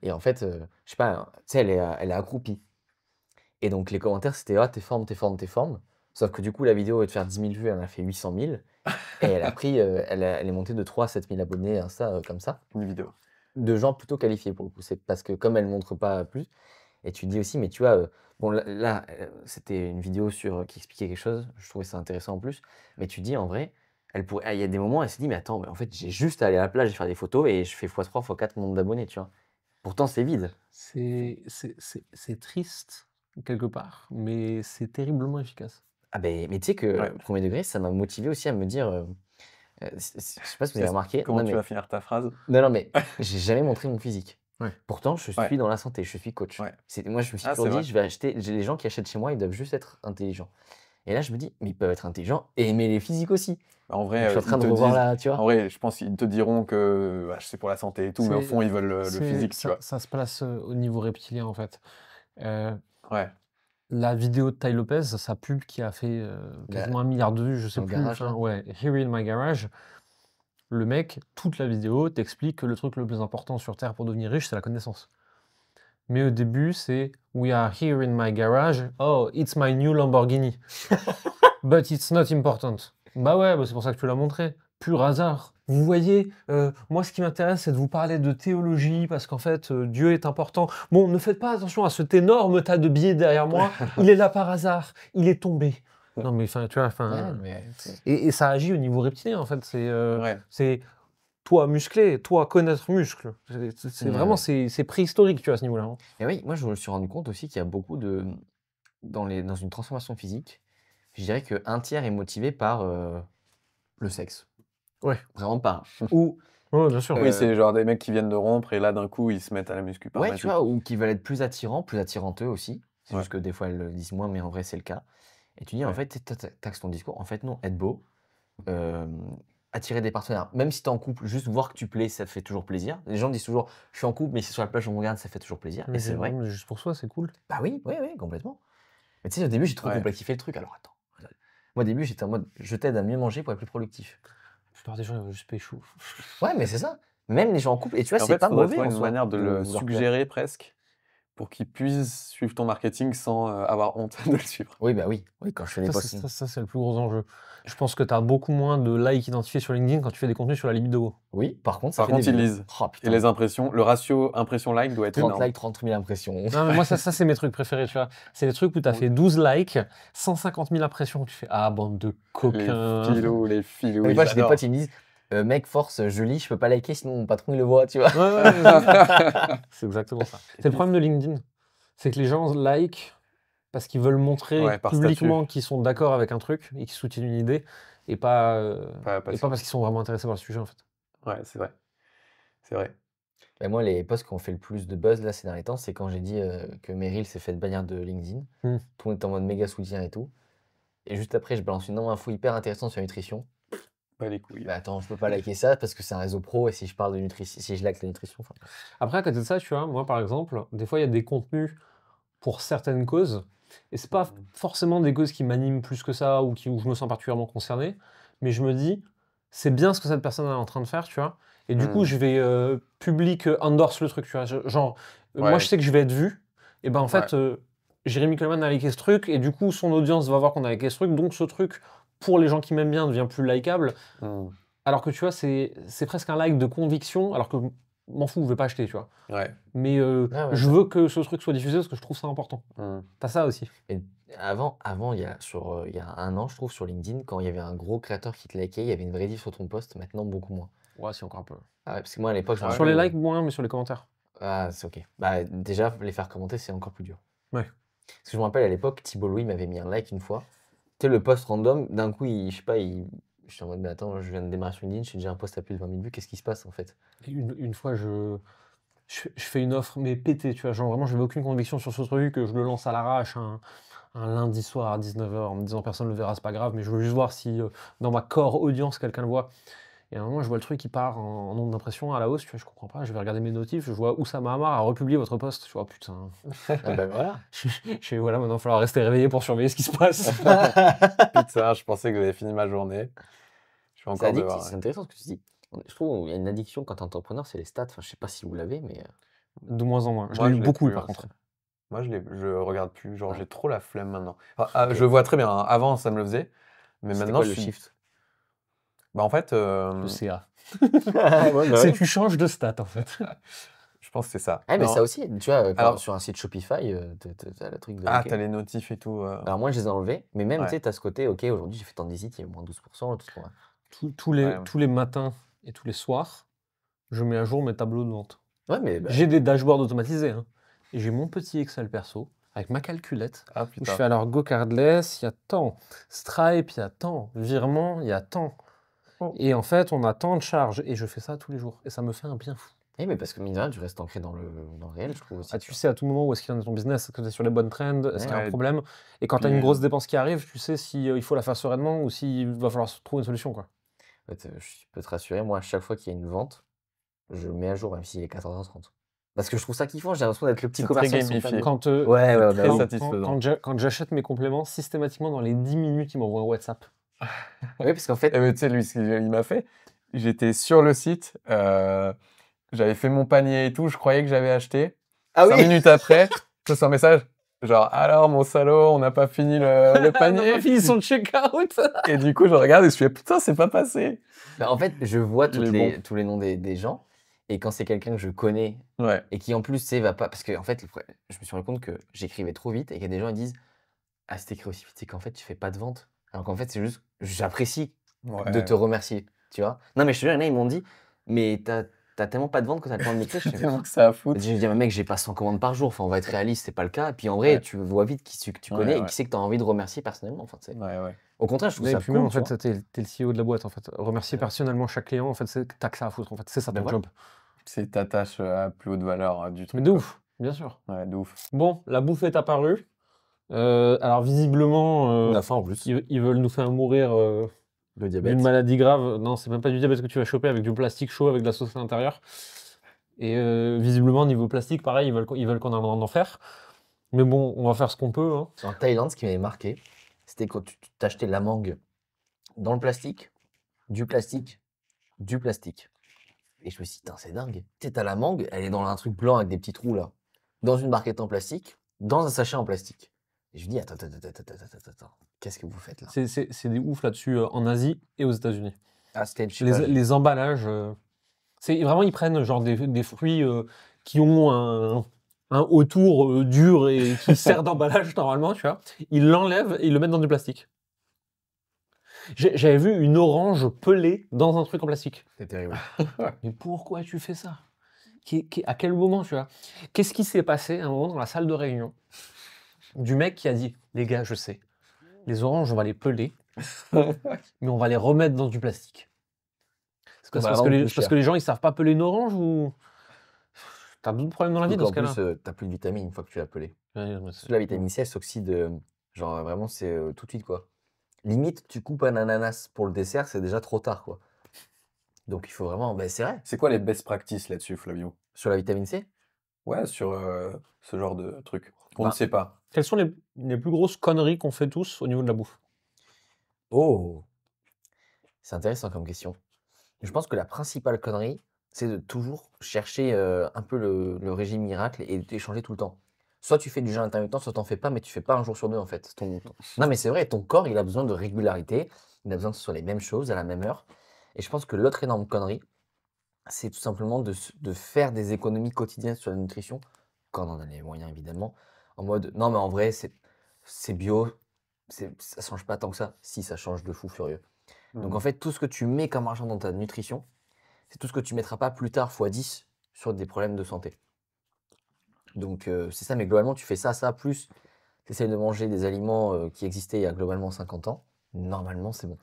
Et en fait, je sais pas, tu sais, elle est accroupie. Et donc, les commentaires, c'était « Ah, t'es forme, t'es forme, t'es forme ». Sauf que du coup, la vidéo, au lieu de faire 10 000 vues, elle en a fait 800 000. Et elle a pris, elle est montée de 3 à 7 000 abonnés, Insta, comme ça. Une vidéo. De gens plutôt qualifiés, pour le coup. C'est parce que comme elle montre pas plus, et tu te dis aussi, mais tu vois, bon, là c'était une vidéo qui expliquait quelque chose, je trouvais ça intéressant en plus, mais tu te dis, en vrai, il y a des moments, elle s'est dit, mais attends, mais en fait, j'ai juste à aller à la plage et faire des photos, et je fais x3, x4 nombre d'abonnés, tu vois. Pourtant, c'est vide. C'est triste, quelque part, mais c'est terriblement efficace. Ah ben, mais tu sais que, premier degré, ça m'a motivé aussi à me dire, je sais pas si vous avez remarqué. Comment tu vas finir ta phrase? Non, mais j'ai jamais montré mon physique. Ouais. Pourtant, je suis dans la santé, je suis coach. Ouais. Moi, je me suis toujours dit, je vais acheter. Les gens qui achètent chez moi, ils doivent juste être intelligents. Et là, je me dis, mais ils peuvent être intelligents et aimer les physiques aussi. En vrai, je suis en train de revoir là, tu vois. En vrai, je pense qu'ils te diront que c'est pour la santé et tout, mais au fond, ils veulent le physique, tu vois. Ça se place au niveau reptilien, en fait. Ouais. La vidéo de Tai Lopez, sa pub qui a fait quasiment 1 milliard de vues, je sais plus. Garage, ouais, Here in my garage. Le mec, toute la vidéo, t'explique que le truc le plus important sur Terre pour devenir riche, c'est la connaissance. Mais au début, c'est We are here in my garage. Oh, it's my new Lamborghini. But it's not important. Bah ouais, c'est pour ça que tu l'as montré. Pur hasard. Vous voyez, moi, ce qui m'intéresse, c'est de vous parler de théologie, parce qu'en fait, Dieu est important. Bon, ne faites pas attention à cet énorme tas de billets derrière moi. Il est là par hasard. Il est tombé. Non, mais enfin, tu vois, et ça agit au niveau reptilien, en fait. C'est toi musclé, toi connaître muscle. C'est vraiment, c'est préhistorique, tu vois, à ce niveau-là. Hein. Et oui, moi, je me suis rendu compte aussi qu'il y a beaucoup de. Dans une transformation physique, je dirais qu'un tiers est motivé par le sexe. Ouais. Vraiment pas. Ouais, bien sûr. Oui, c'est genre des mecs qui viennent de rompre et là, d'un coup, ils se mettent à la muscu. Ouais, tu vois, ou qui veulent être plus attirants, plus attiranteux aussi. C'est juste que des fois, elles le disent moins, mais en vrai, c'est le cas. Et tu dis, en fait, t'axes ton discours. En fait, non, être beau, attirer des partenaires. Même si t'es en couple, juste voir que tu plais, ça te fait toujours plaisir. Les gens disent toujours, je suis en couple, mais si sur la plage, on me regarde, ça fait toujours plaisir. Et c'est vrai. Mais juste pour soi, c'est cool. Bah oui, complètement. Mais tu sais, au début, j'ai trop complexifié le truc. Alors attends. Moi, au début, j'étais en mode, je t'aide à mieux manger pour être plus productif. La plupart des gens, ils veulent juste pécho. Ouais, mais c'est ça. Même les gens en couple. Et tu vois, en c'est fait, pas mauvais. C'est une manière de le suggérer presque pour qu'ils puissent suivre ton marketing sans avoir honte de le suivre. Oui, bah oui. Oui, quand je fais des posts. Ça, c'est le plus gros enjeu. Je pense que tu as beaucoup moins de likes identifiés sur LinkedIn quand tu fais des contenus sur la libido. Oui, par contre, ils lisent. Et les impressions, le ratio impression-like doit être 30 énorme. 30 likes, 30 000 impressions. Non, mais moi, ça c'est mes trucs préférés, tu vois. C'est les trucs où tu as fait 12 likes, 150 000 impressions. Tu fais, ah, bande de coquins. Les filous. Des fois, j'ai des potes, ils me disent, mec, force, je lis, je peux pas liker, sinon mon patron, il le voit, tu vois. C'est exactement ça. C'est le problème de LinkedIn. C'est que les gens like parce qu'ils veulent montrer publiquement qu'ils sont d'accord avec un truc et qu'ils soutiennent une idée, et pas parce qu'ils sont vraiment intéressés par le sujet, en fait. Ouais, c'est vrai. C'est vrai. Et moi, les posts qui ont fait le plus de buzz là ces derniers temps, c'est quand j'ai dit que Meryl s'est fait bannir de LinkedIn. Tout le monde est en mode méga soutien et tout. Et juste après, je balance une info hyper intéressante sur la nutrition. Pas les couilles. Bah attends, je peux pas liker ça parce que c'est un réseau pro et si je parle de nutrition, si je like la nutrition. Après, à côté de ça, tu vois, moi par exemple, des fois il y a des contenus pour certaines causes, et c'est pas forcément des causes qui m'animent plus que ça ou où je me sens particulièrement concerné, mais je me dis, c'est bien ce que cette personne est en train de faire, tu vois, et du coup je vais public endorse le truc, tu vois, moi je sais que je vais être vu, et ben en fait, Jérémy Coleman a liké ce truc, et du coup son audience va voir qu'on a liké ce truc, donc ce truc, pour les gens qui m'aiment bien, devient plus likeable, alors que tu vois, c'est presque un like de conviction, alors que m'en fous, je vais pas acheter, tu vois. Ouais. Mais je veux que ce truc soit diffusé parce que je trouve ça important. T'as ça aussi. Et avant il y a 1 an, je trouve, sur LinkedIn, quand il y avait un gros créateur qui te likait, il y avait une vraie diff sur ton post, maintenant beaucoup moins. Ouais, c'est encore un peu. Ah ouais, parce que moi à l'époque... Sur les likes, moins, mais sur les commentaires. Ah, c'est ok. Bah, déjà, les faire commenter, c'est encore plus dur. Ouais. Parce que je me rappelle à l'époque, Thibault Louis m'avait mis un like une fois. Tu sais, le post random, d'un coup, je sais pas, je suis en mode, mais attends, je viens de démarrer sur LinkedIn, j'ai déjà un post à plus de 20 000 vues, qu'est-ce qui se passe en fait? Une fois, je fais une offre, mais pétée, tu vois. Genre vraiment, je n'avais aucune conviction sur ce truc, que je le lance à l'arrache un lundi soir à 19 h en me disant personne ne le verra, c'est pas grave, mais je veux juste voir si dans ma core audience, quelqu'un le voit. Et à un moment, je vois le truc qui part en nombre d'impressions à la hausse, tu vois, je comprends pas, je vais regarder mes notifs, je vois Oussama Hamar a republié votre post, je vois, putain. Ah bah voilà. Je fais, voilà, maintenant, il va falloir rester réveillé pour surveiller ce qui se passe. Putain, je pensais que j'avais fini ma journée. Je vais C'est encore addictif, devoir. c'est intéressant ce que tu dis. Je trouve qu'il y a une addiction quand t'es entrepreneur, c'est les stats. Enfin, je sais pas si vous l'avez, mais De moins en moins. Je Moi, l'ai je eu l'ai beaucoup, plus, par hein, contre. Moi, je regarde plus. Genre, Ouais. j'ai trop la flemme maintenant. Enfin, Ok. je vois très bien, hein. Avant, ça me le faisait. Mais C'était maintenant, quoi je le suis. shift? Bah, en fait, Le CA. Ouais, bah C'est ouais. tu changes de stat, en fait. je pense que c'est ça. Ah, mais Non. ça aussi, tu vois, Alors- sur un site Shopify, t'as le truc de. Ah, ok. t'as les notifs et tout. Alors moi, je les ai enlevés, mais même, Ouais. tu sais, t'as ce côté, ok, aujourd'hui, j'ai fait tant de visites, il y a moins 12%, tout ce qu'on va. Ouais. Tous les matins et tous les soirs, je mets à jour mes tableaux de vente. Ouais, mais bah, J'ai des dashboards automatisés, hein. Et j'ai mon petit Excel perso avec ma calculette Ah, où je putain. fais alors GoCardless, il y a tant. Stripe, il y a tant. Virement, il y a tant. Oh. Et en fait, on a tant de charges. Et je fais ça tous les jours. Et ça me fait un bien fou. eh, mais parce que mine de rien, tu restes ancré dans le réel, je trouve aussi. Ah, tu sais à tout moment où est-ce qu'il y en a ton business, est-ce que tu es sur les bonnes trends, est-ce qu'il y a un Ouais. problème. Et quand tu as Puis, une grosse dépense qui arrive, tu sais si il faut la faire sereinement ou s'il va falloir trouver une solution, quoi. En fait, je peux te rassurer, moi, à chaque fois qu'il y a une vente, je mets à jour, même s'il est 14h30. Parce que je trouve ça kiffant, j'ai l'impression d'être le petit C'est très commercial sur gamifié. Fabio. Quand, Ouais, ouais, très bah oui. satisfaisant. quand j'achète mes compléments, systématiquement dans les 10 minutes, il m'envoie un WhatsApp. Oui, parce qu'en fait, Eh ben, tu sais, lui, ce qu'il m'a fait, j'étais sur le site, j'avais fait mon panier et tout, je croyais que j'avais acheté. ah 5 oui, minutes après, je reçois un message, genre, alors mon salaud, on n'a pas fini le panier. On a fini son check-out. Et du coup, je regarde et je fais, putain, c'est pas passé. bah, en fait, je vois Il est bon. tous les noms des gens, et quand c'est quelqu'un que je connais, Ouais. et qui en plus, tu sais, va pas. Parce que, en fait, je me suis rendu compte que j'écrivais trop vite, et qu'il y a des gens qui disent, ah, c'est écrit aussi vite, c'est qu'en fait, tu fais pas de vente. Alors qu'en fait, c'est juste, j'apprécie de te remercier, tu vois. Non, mais je te jure, il y en a, ils m'ont dit, mais t'as tellement pas de vente que t'as le temps de m'écrire. Je fais, Tellement que ça a foutre. j'ai dit, mais mec, j'ai pas 100 commandes par jour. Enfin, on va être réaliste, c'est pas le cas. Et puis en vrai, Ouais. tu vois vite qui que tu Ouais, connais et ouais. qui c'est que tu as envie de remercier personnellement. Enfin, tu sais. Ouais, ouais. Au contraire, je trouve Et ça puis cool. même, en tu fait, vois. t'es le CEO de la boîte, en fait. Remercier Ouais. personnellement chaque client, en fait, t'as que ça à foutre, en fait. C'est ça Ben ton voilà. job. C'est ta tâche à plus haute valeur du truc. Mais de ouf, bien sûr. Ouais, de ouf. Bon, la bouffe est apparue. Alors, visiblement, On a faim en plus. ils veulent nous faire mourir Le diabète. d'une maladie grave. Non, c'est même pas du diabète que tu vas choper avec du plastique chaud avec de la sauce à l'intérieur. Et visiblement, niveau plastique, pareil, ils veulent qu'on en enfer. Mais bon, on va faire ce qu'on peut, hein. En Thaïlande, ce qui m'avait marqué, c'était quand tu t'achetais la mangue dans le plastique, du plastique, du plastique. Et je me suis dit, c'est dingue. Tu sais, t'as la mangue, elle est dans un truc blanc avec des petits trous là. Dans une barquette en plastique, dans un sachet en plastique. Et je me dis, attends. Qu'est-ce que vous faites là? C'est des ouf là-dessus en Asie et aux États-Unis. Ah, c'était, je sais pas, Les emballages, c'est vraiment, ils prennent genre des fruits qui ont un autour dur et qui sert d'emballage normalement, tu vois. Ils l'enlèvent et ils le mettent dans du plastique. J'avais vu une orange pelée dans un truc en plastique. c'est terrible. Mais pourquoi tu fais ça? À quel moment, tu vois? Qu'est-ce qui s'est passé à un moment dans la salle de réunion du mec qui a dit, les gars, je sais, les oranges, on va les peler, mais on va les remettre dans du plastique. C'est quoi, On va parce, la que vendre plus parce cher. que les gens, ils savent pas peler une orange ou... T'as d'autres problèmes dans la vie dans ce En cas-là? plus, t'as plus de vitamine une fois que tu l'as pelé. Ouais, Parce que la vitamine C, elle s'oxyde, genre vraiment, c'est tout de suite quoi. Limite, tu coupes un ananas pour le dessert, c'est déjà trop tard quoi. Donc il faut vraiment, ben c'est vrai, C'est quoi les best practices là-dessus, Flavio? sur la vitamine C. Ouais, sur ce genre de truc qu'on Bah, ne sait pas. Quelles sont les plus grosses conneries qu'on fait tous au niveau de la bouffe? Oh, c'est intéressant comme question. Je pense que la principale connerie, c'est de toujours chercher un peu le régime miracle et d'échanger tout le temps. Soit tu fais du jeûne intermittent, soit t'en fais pas, mais tu fais pas un jour sur deux en fait. Non mais c'est vrai, ton corps il a besoin de régularité, il a besoin que ce soit les mêmes choses à la même heure. Et je pense que l'autre énorme connerie, c'est tout simplement de faire des économies quotidiennes sur la nutrition, quand on en a les moyens évidemment, en mode non mais en vrai c'est bio, ça change pas tant que ça, si ça change de fou furieux. Donc en fait tout ce que tu mets comme argent dans ta nutrition, c'est tout ce que tu mettras pas plus tard x10 sur des problèmes de santé. Donc, c'est ça, mais globalement, tu fais ça, plus tu essaies de manger des aliments qui existaient il y a globalement 50 ans. Normalement, c'est bon.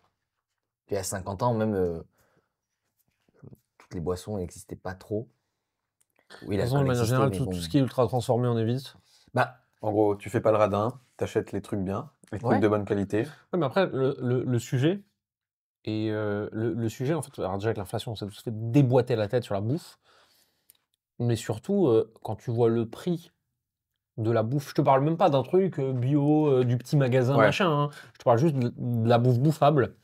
Puis à 50 ans, même toutes les boissons n'existaient pas trop. De Oui, toute façon, de l'alcool manière existait, générale, mais tout bon. ce qui est ultra transformé, on évite. Bah, En gros, tu fais pas le radin, t'achètes les trucs bien, les trucs ouais. de bonne qualité. Ouais, mais après, le sujet, et le sujet, en fait, alors déjà avec l'inflation, ça se fait déboîter la tête sur la bouffe. Mais surtout, quand tu vois le prix de la bouffe, je te parle même pas d'un truc bio, du petit magasin, Ouais. machin, hein. Je te parle juste de la bouffe bouffable.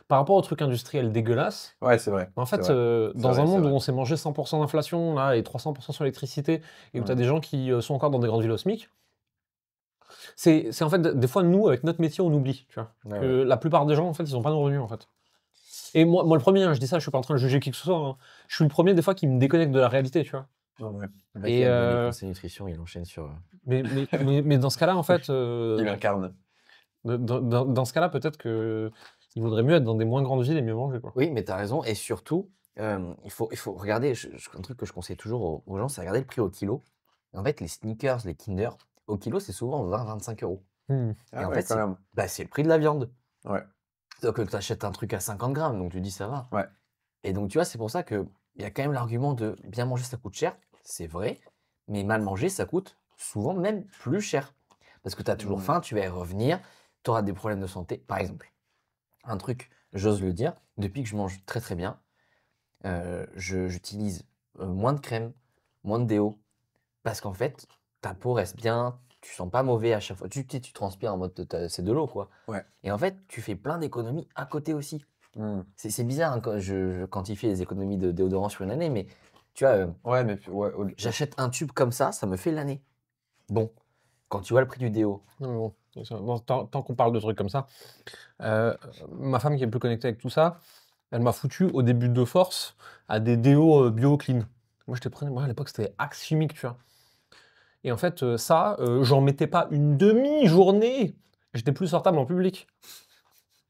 Par rapport aux trucs industriels dégueulasses, Ouais, c'est vrai. en fait, c'est vrai. dans vrai, un c'est monde où vrai. on s'est mangé 100% d'inflation là, et 300% sur l'électricité, et où tu as Ouais. des gens qui sont encore dans des grandes villes au SMIC, c'est en fait, des fois, nous, avec notre métier, on oublie, tu vois, Ouais, que la plupart des gens, en fait, ils ont pas de revenus, en fait. Et moi le premier, hein, je dis ça, je suis pas en train de juger qui que ce soit, hein. Je suis le premier, des fois, qui me déconnecte de la réalité, tu vois. Ouais. Le mec, Et il aime donner conseil nutrition, il enchaîne sur. mais dans ce cas-là, en fait, Il incarne. dans ce cas-là, peut-être que il vaudrait mieux être dans des moins grandes villes et mieux manger, quoi. Oui, mais tu as raison. Et surtout, il faut regarder, un truc que je conseille toujours aux gens, c'est regarder le prix au kilo. En fait, les sneakers, les Kinder, au kilo, c'est souvent 20-25 euros. Mmh. Et Ah en ouais, fait, quand même. c'est le prix de la viande. Ouais. Donc, tu achètes un truc à 50 grammes, donc tu dis ça va. Ouais. Et donc, tu vois, c'est pour ça qu'il y a quand même l'argument de bien manger, ça coûte cher. C'est vrai. Mais mal manger, ça coûte souvent même plus cher. Parce que tu as toujours Mmh. faim, tu vas y revenir, tu auras des problèmes de santé. Par exemple, un truc, j'ose le dire, depuis que je mange très très bien, j'utilise moins de crème, moins de déo. Parce qu'en fait, ta peau reste bien, tu sens pas mauvais à chaque fois. Tu transpires en mode c'est de l'eau, quoi. Ouais. Et en fait, tu fais plein d'économies à côté aussi. Mmh. C'est bizarre hein, quand je quantifie les économies de déodorant sur une année, mais tu vois, Ouais, mais ouais, j'achète un tube comme ça me fait l'année. Bon, quand tu vois le prix du déo, Non, mais bon, c'est ça. Bon, tant qu'on parle de trucs comme ça, ma femme qui est plus connectée avec tout ça, elle m'a foutu au début de force à des déos bio clean. Moi à l'époque c'était Axe Chimique, tu vois. Et en fait, ça, j'en mettais pas une demi-journée. J'étais plus sortable en public.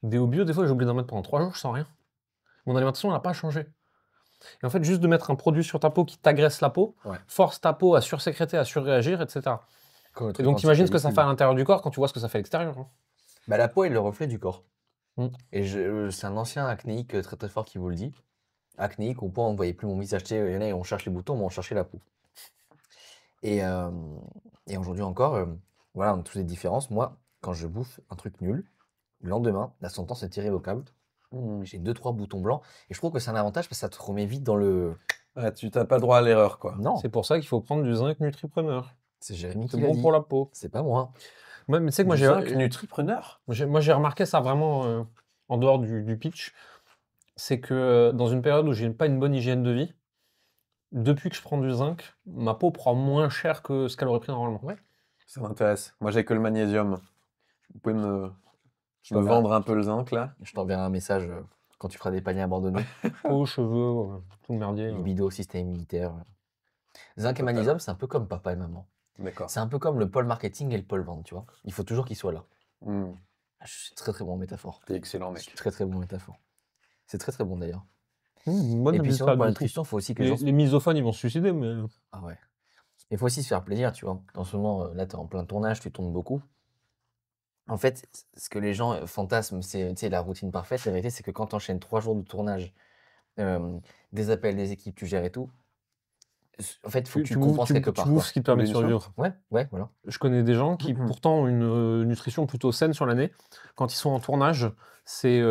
Déo bio, des fois j'ai oublié d'en mettre pendant 3 jours, je sens rien. Mon alimentation n'a pas changé. Et en fait, juste de mettre un produit sur ta peau qui t'agresse la peau, Ouais. force ta peau à sursécréter, à surréagir, etc. Et donc t'imagines ce que ça fait à l'intérieur du corps quand tu vois ce que ça fait à l'extérieur, hein. Bah, la peau est le reflet du corps. Mm. Et c'est un ancien acnéique très très fort qui vous le dit. Acnéique, au point où on ne voyait plus mon visage. Tu sais, il y en a, on cherche les boutons, mais on cherchait la peau. Et aujourd'hui encore, voilà, on a tous des différences. Moi, quand je bouffe un truc nul, le lendemain, la sentence est irrévocable. Mmh. J'ai 2-3 boutons blancs. Et je trouve que c'est un avantage parce que ça te remet vite dans le. Ouais, tu n'as pas droit à l'erreur, quoi. Non, C'est pour ça qu'il faut prendre du zinc nutripreneur. c'est Jérémy C'est qui l'a bon dit. pour la peau. C'est pas moi. Ouais, mais tu sais que moi Du zinc nutripreneur. j'ai remarqué ça vraiment en dehors du pitch. C'est que dans une période où j'ai pas une bonne hygiène de vie, depuis que je prends du zinc, ma peau prend moins cher que ce qu'elle aurait pris normalement. Ouais. Ça m'intéresse. Moi, j'ai que le magnésium. Vous pouvez me vendre un peu le zinc, là? Je t'enverrai un message quand tu feras des paniers abandonnés. Peau, cheveux, tout le merdier. Libido, système immunitaire. Zinc et magnésium, c'est un peu comme papa et maman. D'accord. C'est un peu comme le pôle marketing et le pôle vente, tu vois. Il faut toujours qu'ils soient là. Mmh. Je suis très très bon en métaphore. T'es excellent, Je mec. suis très très bon en métaphore. C'est très très bon d'ailleurs. Bonne Et puis sinon, habitude, pour la du coup. nutrition, il faut aussi que les gens. Les misophones, ils vont se suicider, mais. Ah ouais. Il faut aussi se faire plaisir, tu vois. En ce moment, là, tu es en plein tournage, tu tournes beaucoup. En fait, ce que les gens fantasment, c'est tu sais, la routine parfaite. La vérité, c'est que quand tu enchaînes 3 jours de tournage, des appels, des équipes, tu gères et tout, en fait, il faut que tu compenses quelque part. Tu bouffes ce qui te permet de survivre. Ouais, ouais, voilà. Je connais des gens qui, pourtant, ont une nutrition plutôt saine sur l'année. Quand ils sont en tournage, c'est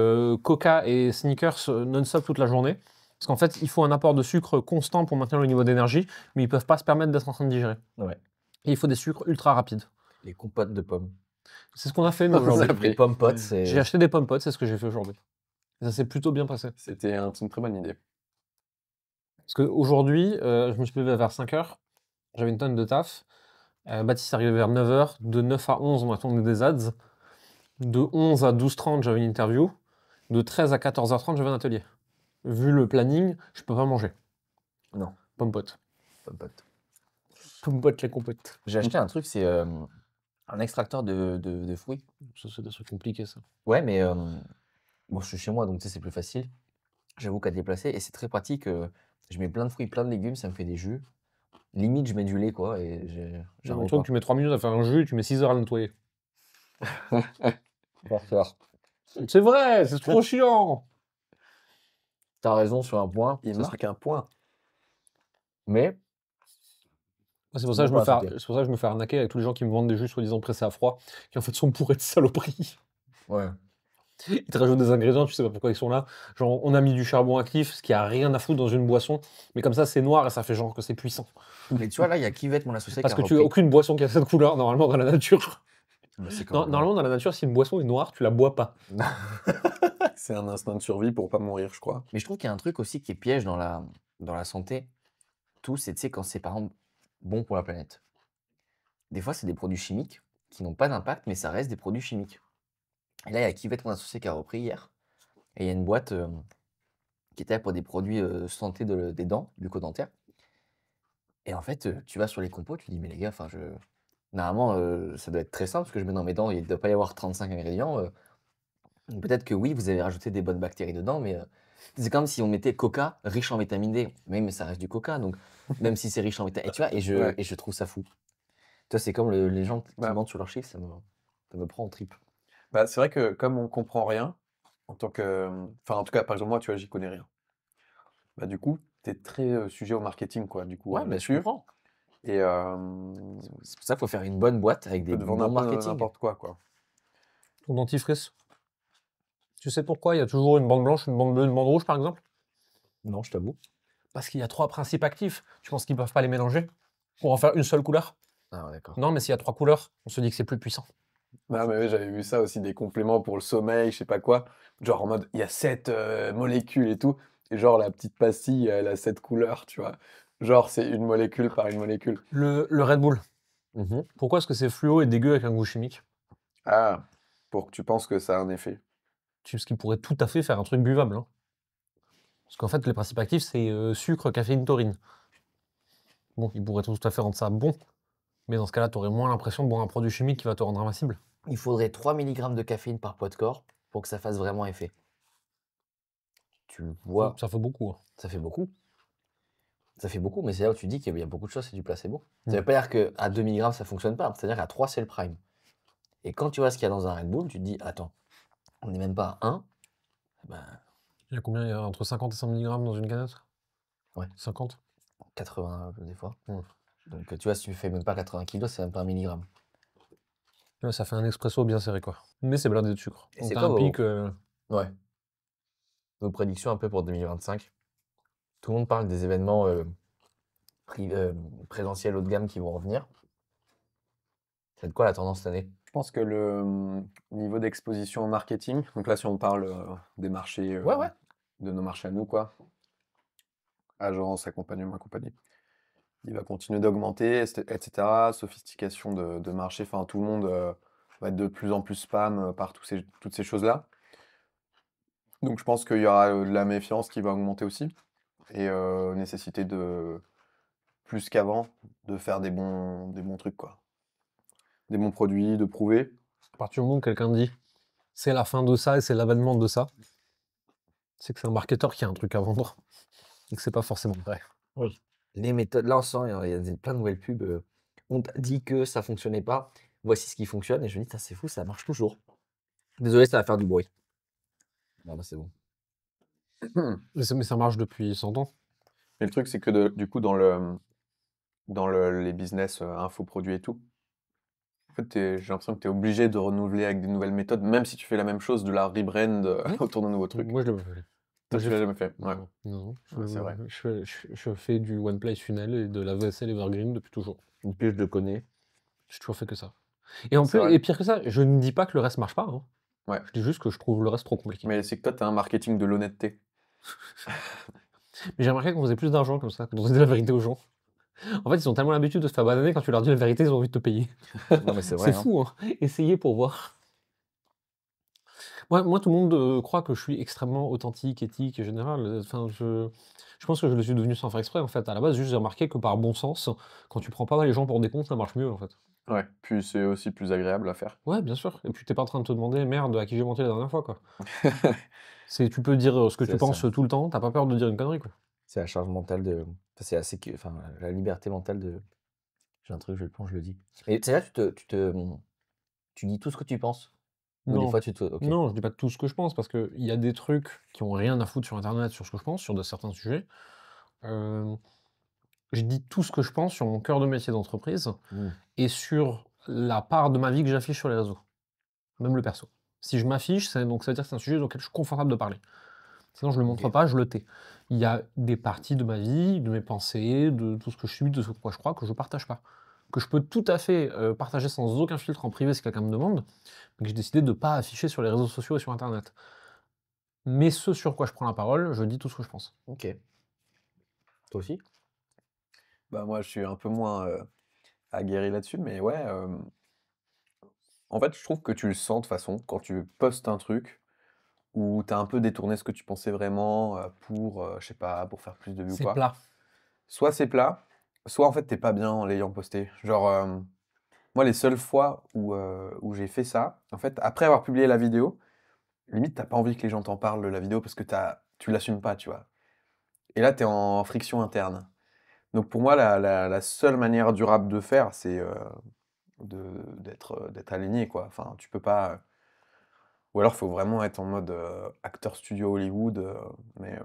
Coca et Snickers non-stop toute la journée. Parce qu'en fait, il faut un apport de sucre constant pour maintenir le niveau d'énergie, mais ils peuvent pas se permettre d'être en train de digérer. Ouais. Et il faut des sucres ultra rapides. Les compotes de pommes. C'est ce qu'on a fait, nous, aujourd'hui. Les pommes potes, c'est. J'ai acheté des pommes potes, c'est ce que j'ai fait aujourd'hui. Et ça s'est plutôt bien passé. C'était une très bonne idée. Parce qu'aujourd'hui, je me suis levé vers 5h, j'avais une tonne de taf. Baptiste est arrivé vers 9h, de 9 à 11, on a tourné des ads. De 11 à 12h30, j'avais une interview. De 13 à 14h30, j'avais un atelier. Vu le planning, je peux pas manger. Non. Pommes potes. Pommes potes. Pommes potes, les compotes. J'ai acheté un truc, c'est un extracteur de fruits. Ça, c'est des trucs compliqués, ça. Ouais, mais bon, je suis chez moi, donc tu sais, c'est plus facile. J'avoue qu'à déplacer, et c'est très pratique. Je mets plein de fruits, plein de légumes, ça me fait des jus. Limite, je mets du lait, quoi, et j'ai un Le repas. truc, tu mets 3 minutes à faire un jus et tu mets 6 heures à le nettoyer. C'est vrai, c'est trop chiant. T'as raison sur un point. Il marque un point. Mais C'est pour ça que je me fais arnaquer avec tous les gens qui me vendent des jus soi-disant pressés à froid, qui en fait sont bourrés de saloperies. ouais. Ils te rajoutent des ingrédients, tu sais pas pourquoi ils sont là. Genre, on a mis du charbon actif, ce qui a rien à foutre dans une boisson, mais comme ça c'est noir et ça fait genre que c'est puissant. Mais tu vois, là, il y a Kivette, mon associé, Parce qui que a tu as repris. aucune boisson qui a cette couleur normalement dans la nature. Bah, c'est Non, comme normalement dans la nature, si une boisson est noire, tu la bois pas. C'est un instinct de survie pour pas mourir, je crois. Mais je trouve qu'il y a un truc aussi qui est piège dans la santé. Tout, c'est, tu sais, quand c'est par exemple bon pour la planète. Des fois, c'est des produits chimiques qui n'ont pas d'impact, mais ça reste des produits chimiques. Et là, il y a Kivette, mon associé, qui a repris hier. Et il y a une boîte qui était là pour des produits santé des dents, bucco-dentaires. Et en fait, tu vas sur les compos, tu dis, mais les gars, normalement, ça doit être très simple, parce que je mets dans mes dents, il ne doit pas y avoir 35 ingrédients. Peut-être que oui, vous avez rajouté des bonnes bactéries dedans, mais c'est comme si on mettait Coca riche en vitamine D. Mais ça reste du Coca, donc même si c'est riche en vitamine D. Et tu vois, et je trouve ça fou. Tu vois, c'est comme les gens qui mentent sur leurs chiffres, ça me prend en trip. Bah, c'est vrai que comme on comprend rien, en tant que. Enfin, en tout cas, par exemple, moi, tu vois, j'y connais rien. Bah, du coup, tu es très sujet au marketing, quoi, du coup, Ouais, mais je là-dessus. comprends. Et C'est pour ça qu'il faut faire une bonne boîte avec tu des peux te vendre bons un peu marketing. n'importe quoi. Ton dentifrice. Tu sais pourquoi il y a toujours une bande blanche, une bande bleue, une bande rouge par exemple? Non, je t'avoue. Parce qu'il y a 3 principes actifs. Tu penses qu'ils peuvent pas les mélanger pour en faire une seule couleur? Ah, ouais, d'accord. Non, mais s'il y a 3 couleurs, on se dit que c'est plus puissant. Ah, mais oui, j'avais vu ça aussi, des compléments pour le sommeil, je sais pas quoi. Genre en mode, il y a 7 molécules et tout. Et genre, la petite pastille, elle a 7 couleurs, tu vois. Genre, c'est une molécule par une molécule. Le Red Bull. Pourquoi est-ce que c'est fluo et dégueu avec un goût chimique? Ah, pour que tu penses que ça a un effet. Parce qu'il pourrait tout à fait faire un truc buvable. Hein. Parce qu'en fait, les principes actifs, c'est sucre, caféine, taurine. Bon, il pourrait tout à fait rendre ça bon. Mais dans ce cas-là, tu aurais moins l'impression de boire un produit chimique qui va te rendre invincible. Il faudrait 3 mg de caféine par poids de corps pour que ça fasse vraiment effet. Tu le vois, Ça fait beaucoup. Hein. ça fait beaucoup. Ça fait beaucoup, mais c'est là où tu dis qu'il y a beaucoup de choses, c'est du placebo. Ça Mm. veut pas dire qu'à 2 mg, ça fonctionne pas. C'est-à-dire qu'à 3, c'est le prime. Et quand tu vois ce qu'il y a dans un Red Bull, tu te dis, attends, on n'est même pas à 1. Ben, Il y a combien? Il y a entre 50 et 100 mg dans une canette? Ouais. 50? 80 des fois. Mm. Donc tu vois, si tu fais même pas 80 kg, c'est même pas 1 milligramme. Ouais, ça fait un expresso bien serré, quoi. Mais c'est blindé de sucre. Et Donc c'est t'as un quoi pic... Ouais. Nos prédictions un peu pour 2025. Tout le monde parle des événements présentiels haut de gamme qui vont revenir. C'est de quoi la tendance cette année? Je pense que le niveau d'exposition au marketing, donc là, si on parle des marchés, Ouais. de nos marchés à nous, quoi, agence, accompagnement, compagnie, il va continuer d'augmenter, etc. Sophistication de marché, enfin, tout le monde va être de plus en plus spam par toutes ces choses-là. Donc, je pense qu'il y aura de la méfiance qui va augmenter aussi, et nécessité de, plus qu'avant, de faire des bons trucs, quoi. Des bons produits, de prouver. À partir du moment où quelqu'un dit c'est la fin de ça et c'est l'avènement de ça, c'est que c'est un marketeur qui a un truc à vendre et que c'est pas forcément vrai. Oui. Les méthodes, là on sent, il y a plein de nouvelles pubs. On t'a dit que ça fonctionnait pas. Voici ce qui fonctionne. Et je me dis, c'est fou, ça marche toujours. Désolé, ça va faire du bruit. Non, bah c'est bon. Mais ça marche depuis 100 ans. Mais le truc, c'est que du coup, dans les business infoproduits et tout, en fait, j'ai l'impression que tu es obligé de renouveler avec des nouvelles méthodes, même si tu fais la même chose, de la rebrand autour d'un nouveau truc. Moi, je l'ai pas fait. Toi, tu l'as jamais fait. Ouais. Non. Ouais, c'est vrai. Je fais du One Place Funnel et de la vaisselle Evergreen depuis toujours. Une pige de connais. J'ai toujours fait que ça. Et en C'est plus, vrai. et pire que ça, je ne dis pas que le reste marche pas. Hein. Ouais. Je dis juste que je trouve le reste trop compliqué. Mais c'est que toi, tu as un marketing de l'honnêteté. Mais j'ai remarqué qu'on faisait plus d'argent comme ça, quand on disait la vérité aux gens. En fait, ils ont tellement l'habitude de se faire bananer, quand tu leur dis la vérité, ils ont envie de te payer. Non, mais c'est vrai. C'est fou, hein. Essayez pour voir. Moi, tout le monde croit que je suis extrêmement authentique, éthique et général. Enfin, je pense que je le suis devenu sans faire exprès, en fait. À la base, juste j'ai remarqué que par bon sens, quand tu prends pas les gens pour des cons, ça marche mieux, en fait. Ouais. Puis c'est aussi plus agréable à faire. Ouais, bien sûr. Et puis t'es pas en train de te demander, merde, à qui j'ai menti la dernière fois, quoi. Tu peux dire ce que C'est tu penses ça. tout le temps, t'as pas peur de dire une connerie, quoi. C'est la charge mentale de. Enfin, c'est assez. Enfin, la liberté mentale de. J'ai un truc, je le pense, je le dis. Et c'est là, tu dis tout ce que tu penses. Ou des Non, fois, tu te. Ok. non, je dis pas tout ce que je pense parce qu'il y a des trucs qui ont rien à foutre sur Internet sur ce que je pense, sur certains sujets. Euh, je dis tout ce que je pense sur mon cœur de métier d'entreprise Mmh. et sur la part de ma vie que j'affiche sur les réseaux, même le perso. Si je m'affiche, donc ça veut dire que c'est un sujet auquel je suis confortable de parler. Sinon, je le montre Ok. pas, je le tais. Il y a des parties de ma vie, de mes pensées, de tout ce que je suis, de ce quoi je crois, que je partage pas. Que je peux tout à fait partager sans aucun filtre en privé si quelqu'un me demande, mais que j'ai décidé de ne pas afficher sur les réseaux sociaux et sur Internet. Mais ce sur quoi je prends la parole, je dis tout ce que je pense. Ok. Toi aussi? Bah, moi, je suis un peu moins aguerri là-dessus, mais ouais. En fait, je trouve que tu le sens de toute façon quand tu postes un truc où tu as un peu détourné ce que tu pensais vraiment pour, je sais pas, pour faire plus de vues ou C'est quoi. plat. Soit c'est plat, soit en fait t'es pas bien en l'ayant posté. Genre, moi, les seules fois où j'ai fait ça, en fait, après avoir publié la vidéo, limite, t'as pas envie que les gens t'en parlent de la vidéo parce que tu l'assumes pas, tu vois. Et là, t'es en friction interne. Donc pour moi, la seule manière durable de faire, c'est d'être aligné, quoi. Enfin, tu peux pas. Ou alors, il faut vraiment être en mode acteur studio Hollywood. Mais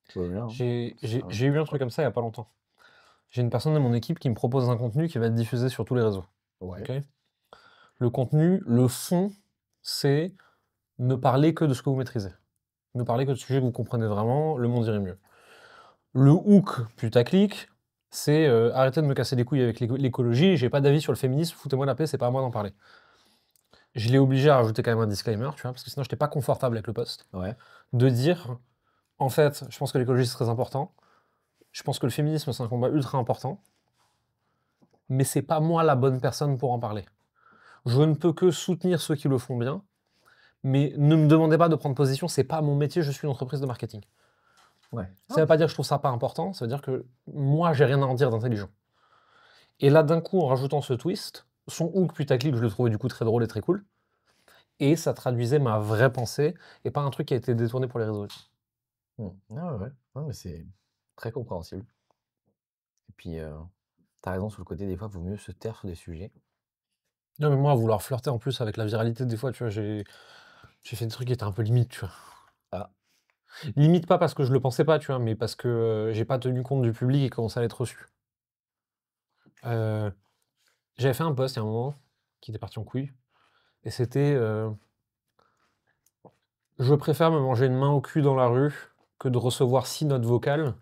Tout va bien, hein. J'ai eu un truc comme ça il y a pas longtemps. J'ai une personne de mon équipe qui me propose un contenu qui va être diffusé sur tous les réseaux. Ouais. Ok. Le contenu, le fond, c'est ne parler que de ce que vous maîtrisez. Ne parler que de sujets que vous comprenez vraiment, le monde irait mieux. Le hook putaclic, c'est arrêtez de me casser les couilles avec l'écologie, j'ai pas d'avis sur le féminisme, foutez-moi la paix, c'est pas à moi d'en parler. Je l'ai obligé à rajouter quand même un disclaimer, tu vois, parce que sinon j'étais pas confortable avec le post. Ouais. De dire, en fait, je pense que l'écologie c'est très important, je pense que le féminisme c'est un combat ultra important, mais c'est pas moi la bonne personne pour en parler. Je ne peux que soutenir ceux qui le font bien, mais ne me demandez pas de prendre position, c'est pas mon métier, je suis une entreprise de marketing. Ouais. Ça veut pas dire que je trouve ça pas important, ça veut dire que moi j'ai rien à en dire d'intelligent. Et là d'un coup en rajoutant ce twist, son hook putaclic je le trouvais du coup très drôle et très cool, et ça traduisait ma vraie pensée, et pas un truc qui a été détourné pour les réseaux. Ah ouais. Non, mais c'est très compréhensible. Et puis, t'as raison sur le côté, des fois, il vaut mieux se taire sur des sujets. Non mais moi, à vouloir flirter en plus avec la viralité, des fois, tu vois, j'ai fait des trucs qui étaient un peu limite, tu vois. Ah. Limite pas parce que je le pensais pas, tu vois, mais parce que j'ai pas tenu compte du public et comment ça allait être reçu. J'avais fait un post il y a un moment qui était parti en couille, et c'était je préfère me manger une main au cul dans la rue que de recevoir 6 notes vocales,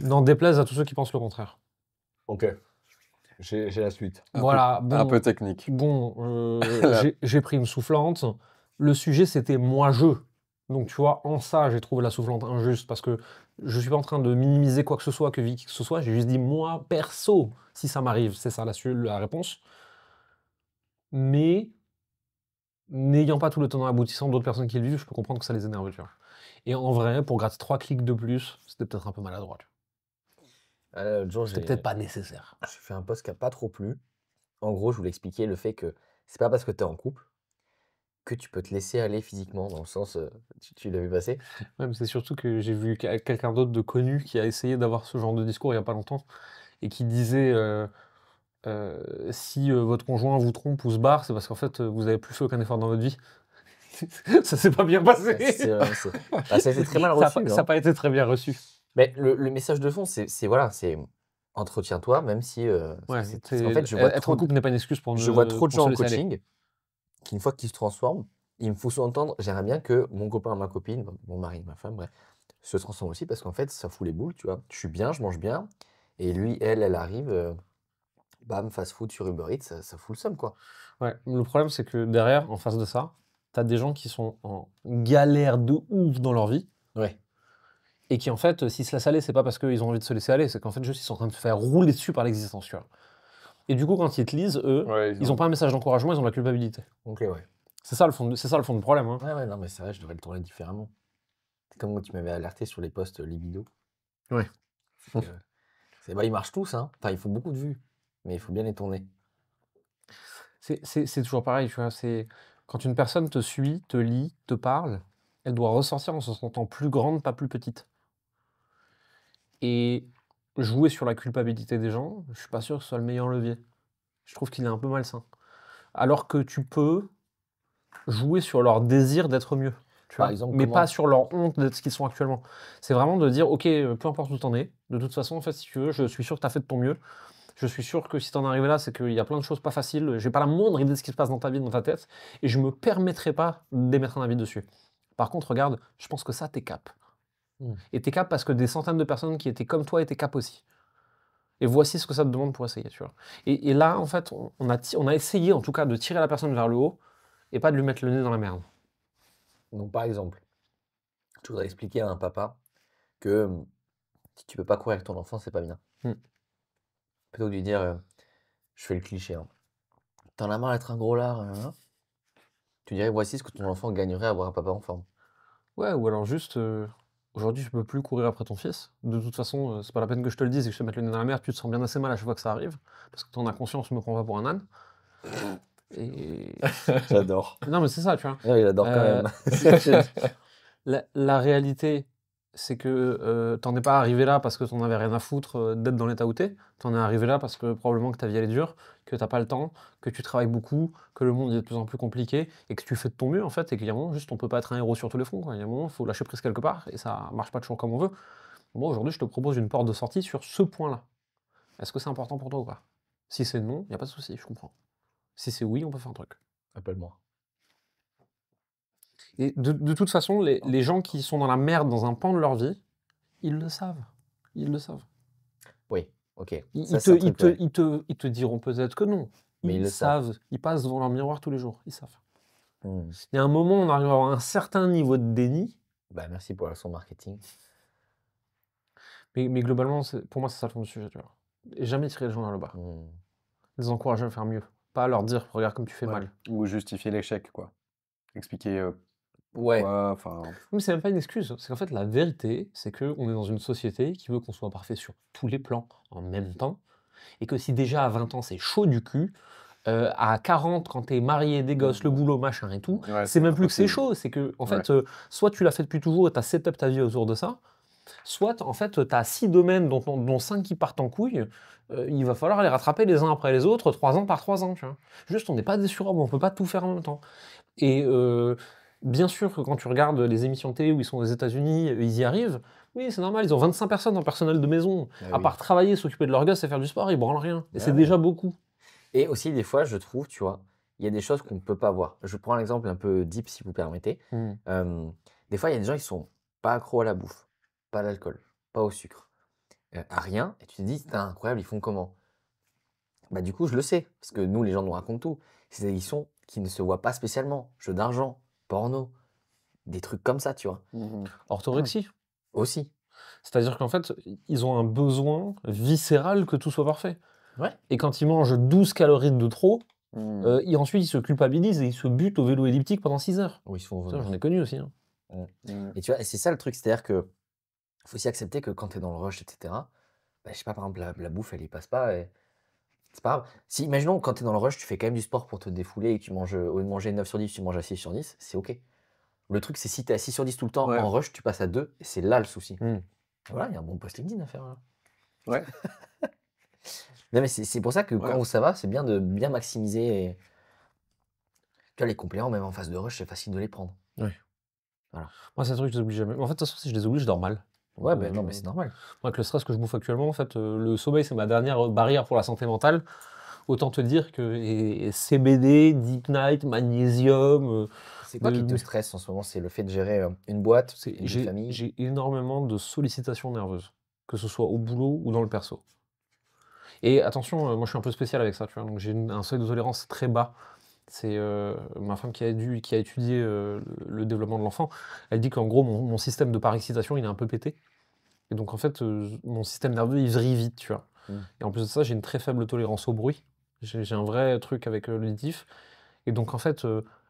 n'en déplaise à tous ceux qui pensent le contraire. Ok. J'ai la suite. Voilà, un peu bon, technique. j'ai pris une soufflante. Le sujet, c'était moi-je. Donc, tu vois, en ça, j'ai trouvé la soufflante injuste parce que je suis pas en train de minimiser quoi que ce soit, que qui que ce soit. J'ai juste dit moi, perso, si ça m'arrive. C'est ça la réponse. Mais, n'ayant pas tout le tenant aboutissant d'autres personnes qui le vivent, je peux comprendre que ça les énerve, tu vois. Et en vrai, pour gratter 3 clics de plus, c'était peut-être un peu maladroit, tu vois. L'autre jour, C'était peut-être pas nécessaire. j'ai fait un post qui a pas trop plu. En gros, je voulais expliquer le fait que c'est pas parce que tu es en couple que tu peux te laisser aller physiquement, dans le sens, tu l'as vu passer? Ouais, mais c'est surtout que j'ai vu quelqu'un d'autre de connu qui a essayé d'avoir ce genre de discours il y a pas longtemps et qui disait si votre conjoint vous trompe ou se barre, c'est parce qu'en fait vous avez plus fait aucun effort dans votre vie. Ça s'est pas bien passé. Ça a été très mal reçu. Ça n'a pas été très bien reçu. Mais le message de fond, c'est voilà, c'est entretiens-toi, même si. Ouais, en fait, je vois être en couple n'est pas une excuse pour je vois trop de gens en se laisser aller. coaching qui, une fois qu'ils se transforment, il me faut sous-entendre, j'aimerais bien que mon copain, ma copine, mon mari, ma femme, bref, se transforme aussi parce qu'en fait, ça fout les boules, tu vois. Je suis bien, je mange bien, et lui, elle arrive, bam, fast-food sur Uber Eats, ça fout le seum, quoi. Ouais, le problème c'est que derrière, en face de ça, t'as des gens qui sont en galère de ouf dans leur vie. Ouais. Et qui en fait, s'ils se laissent aller, c'est pas parce qu'ils ont envie de se laisser aller, c'est qu'en fait juste ils sont en train de se faire rouler dessus par l'existence, tu vois. Et du coup, quand ils te lisent, eux, Ouais, ils ont pas un message d'encouragement, ils ont de la culpabilité. Ok, ouais. C'est ça le fond du problème. Hein. Ouais, non, mais c'est vrai, je devrais le tourner différemment. C'est comme quand tu m'avais alerté sur les posts libido. Ouais. Ils marchent tous, hein. Enfin, ils font beaucoup de vues, mais il faut bien les tourner. C'est toujours pareil, tu vois. C'est quand une personne te suit, te lit, te parle, elle doit ressortir en se sentant plus grande, pas plus petite. Et jouer sur la culpabilité des gens, je suis pas sûr que ce soit le meilleur levier. Je trouve qu'il est un peu malsain. Alors que tu peux jouer sur leur désir d'être mieux. Tu vois, exemple, mais comment pas sur leur honte d'être ce qu'ils sont actuellement. C'est vraiment de dire, ok, peu importe où t'en es, de toute façon, en fait, si tu veux, je suis sûr que t'as fait de ton mieux. Je suis sûr que si t'en es arrivé là, c'est qu'il y a plein de choses pas faciles. J'ai pas la moindre idée de ce qui se passe dans ta vie, dans ta tête, et je me permettrai pas d'émettre un avis dessus. Par contre, regarde, je pense que ça, t'es cap. Et t'es cap parce que des centaines de personnes qui étaient comme toi étaient cap aussi. Et voici ce que ça te demande pour essayer, tu vois. Et là, en fait, on a essayé, en tout cas, de tirer la personne vers le haut, et pas de lui mettre le nez dans la merde. Donc, par exemple, tu voudrais expliquer à un papa que si tu peux pas courir avec ton enfant, c'est pas bien. Plutôt que de lui dire, je fais le cliché, hein. T'en as marre d'être un gros lard, hein. Tu dirais, voici ce que ton enfant gagnerait à avoir un papa en forme. Ouais, ou alors juste, aujourd'hui, je peux plus courir après ton fils. De toute façon, c'est pas la peine que je te le dise et que je te mette le nez dans la merde, tu te sens bien assez mal à chaque fois que ça arrive, parce que t'en as conscience, je me prends pas pour un âne. Et J'adore. non, mais c'est ça, tu vois. Non, il adore quand même. La réalité, c'est que t'en es pas arrivé là parce que t'en avais rien à foutre d'être dans l'état où t'es. T'en es arrivé là parce que probablement que ta vie elle est dure, que t'as pas le temps, que tu travailles beaucoup, que le monde est de plus en plus compliqué et que tu fais de ton mieux en fait. Et qu'il y a un moment, juste on peut pas être un héros sur tous les fronts, quoi. Il y a un moment, il faut lâcher prise quelque part et ça marche pas toujours comme on veut. Moi aujourd'hui, je te propose une porte de sortie sur ce point-là. Est-ce que c'est important pour toi ou pas? Si c'est non, y a pas de souci, je comprends. Si c'est oui, on peut faire un truc. Appelle-moi. Et de toute façon, les gens qui sont dans la merde dans un pan de leur vie, ils le savent. Ils le savent. Oui, ok. Ils Ça, c'est un truc, ouais. ils te diront peut-être que non. Mais ils le savent. Ils passent devant leur miroir tous les jours. Ils savent. Hmm. Il y a un moment, on arrive à avoir un certain niveau de déni. Bah, merci pour la leçon marketing. Mais globalement, pour moi, c'est ça le fond du sujet. Tu vois. Et jamais tirer les gens vers le bas. Les encourager à faire mieux. Pas leur dire, regarde comme tu fais mal. Ou justifier l'échec, quoi. Expliquer Ouais. pourquoi, enfin... Mais c'est même pas une excuse. C'est qu'en fait, la vérité, c'est qu'on est dans une société qui veut qu'on soit parfait sur tous les plans en même temps. Et que si déjà à 20 ans, c'est chaud du cul, à 40, quand t'es marié, des gosses, le boulot, machin et tout, Ouais, c'est même plus que c'est impossible. chaud. C'est que, en fait, soit tu l'as fait depuis toujours et t'as set-up ta vie autour de ça, soit, en fait, t'as 6 domaines dont 5 qui partent en couille, il va falloir les rattraper les uns après les autres, 3 ans par 3 ans, tu vois. Juste, on n'est pas des surhommes, on peut pas tout faire en même temps. Et bien sûr que quand tu regardes les émissions de télé où ils sont aux États-Unis, ils y arrivent. Oui, c'est normal, ils ont 25 personnes en personnel de maison. À part travailler, s'occuper de leur gosse et faire du sport, ils branlent rien. Et c'est déjà beaucoup. Et aussi, des fois, je trouve, tu vois, il y a des choses qu'on ne peut pas voir. Je prends un exemple un peu deep, si vous permettez. Des fois, il y a des gens qui sont pas accros à la bouffe, pas à l'alcool, pas au sucre, à rien. Et tu te dis, c'est incroyable, ils font comment? Bah, du coup, je le sais, parce que nous, les gens nous racontent tout. C'est des addictions qui ne se voient pas spécialement. Jeux d'argent, porno, des trucs comme ça, tu vois. Orthorexie. Aussi. C'est-à-dire qu'en fait, ils ont un besoin viscéral que tout soit parfait. Ouais. Et quand ils mangent 12 calories de trop, ensuite ils se culpabilisent et ils se butent au vélo elliptique pendant 6 heures. Oui, ils se font Ça, j'en ai connu aussi. Hein. Et tu vois, et c'est ça le truc, c'est-à-dire que faut aussi accepter que quand tu es dans le rush, etc., bah, je sais pas, par exemple, la bouffe, elle y passe pas. Et c'est pas grave. Si, imaginons, quand tu es dans le rush, tu fais quand même du sport pour te défouler et que tu manges, au lieu de manger 9 sur 10, tu manges à 6 sur 10, c'est ok. Le truc, c'est si tu es à 6 sur 10 tout le temps, en rush, tu passes à 2, et c'est là le souci. Voilà, il y a un bon post LinkedIn à faire. Là. Ouais. Non, mais c'est pour ça que quand ça va, c'est bien de bien maximiser. Et... Tu vois, les compléments, même en phase de rush, c'est facile de les prendre. Ouais. Voilà. Moi, c'est un truc que je les oblige jamais. En fait, de toute façon, si je les oblige, je dors mal. Ouais, ben non, mais c'est normal. Moi, avec le stress que je bouffe actuellement, en fait, le sommeil, c'est ma dernière barrière pour la santé mentale. Autant te dire que CBD, Deep Night, magnésium. C'est quoi qui te stresse en ce moment? C'est le fait de gérer une boîte, une famille? J'ai énormément de sollicitations nerveuses, que ce soit au boulot ou dans le perso. Et attention, moi je suis un peu spécial avec ça, tu vois, donc j'ai un seuil de tolérance très bas. C'est ma femme qui a étudié le développement de l'enfant. Elle dit qu'en gros, mon système de parexcitation, il est un peu pété. Et donc en fait, mon système nerveux, il vrille vite, tu vois. Et en plus de ça, j'ai une très faible tolérance au bruit. J'ai un vrai truc avec l'auditif. Et donc en fait,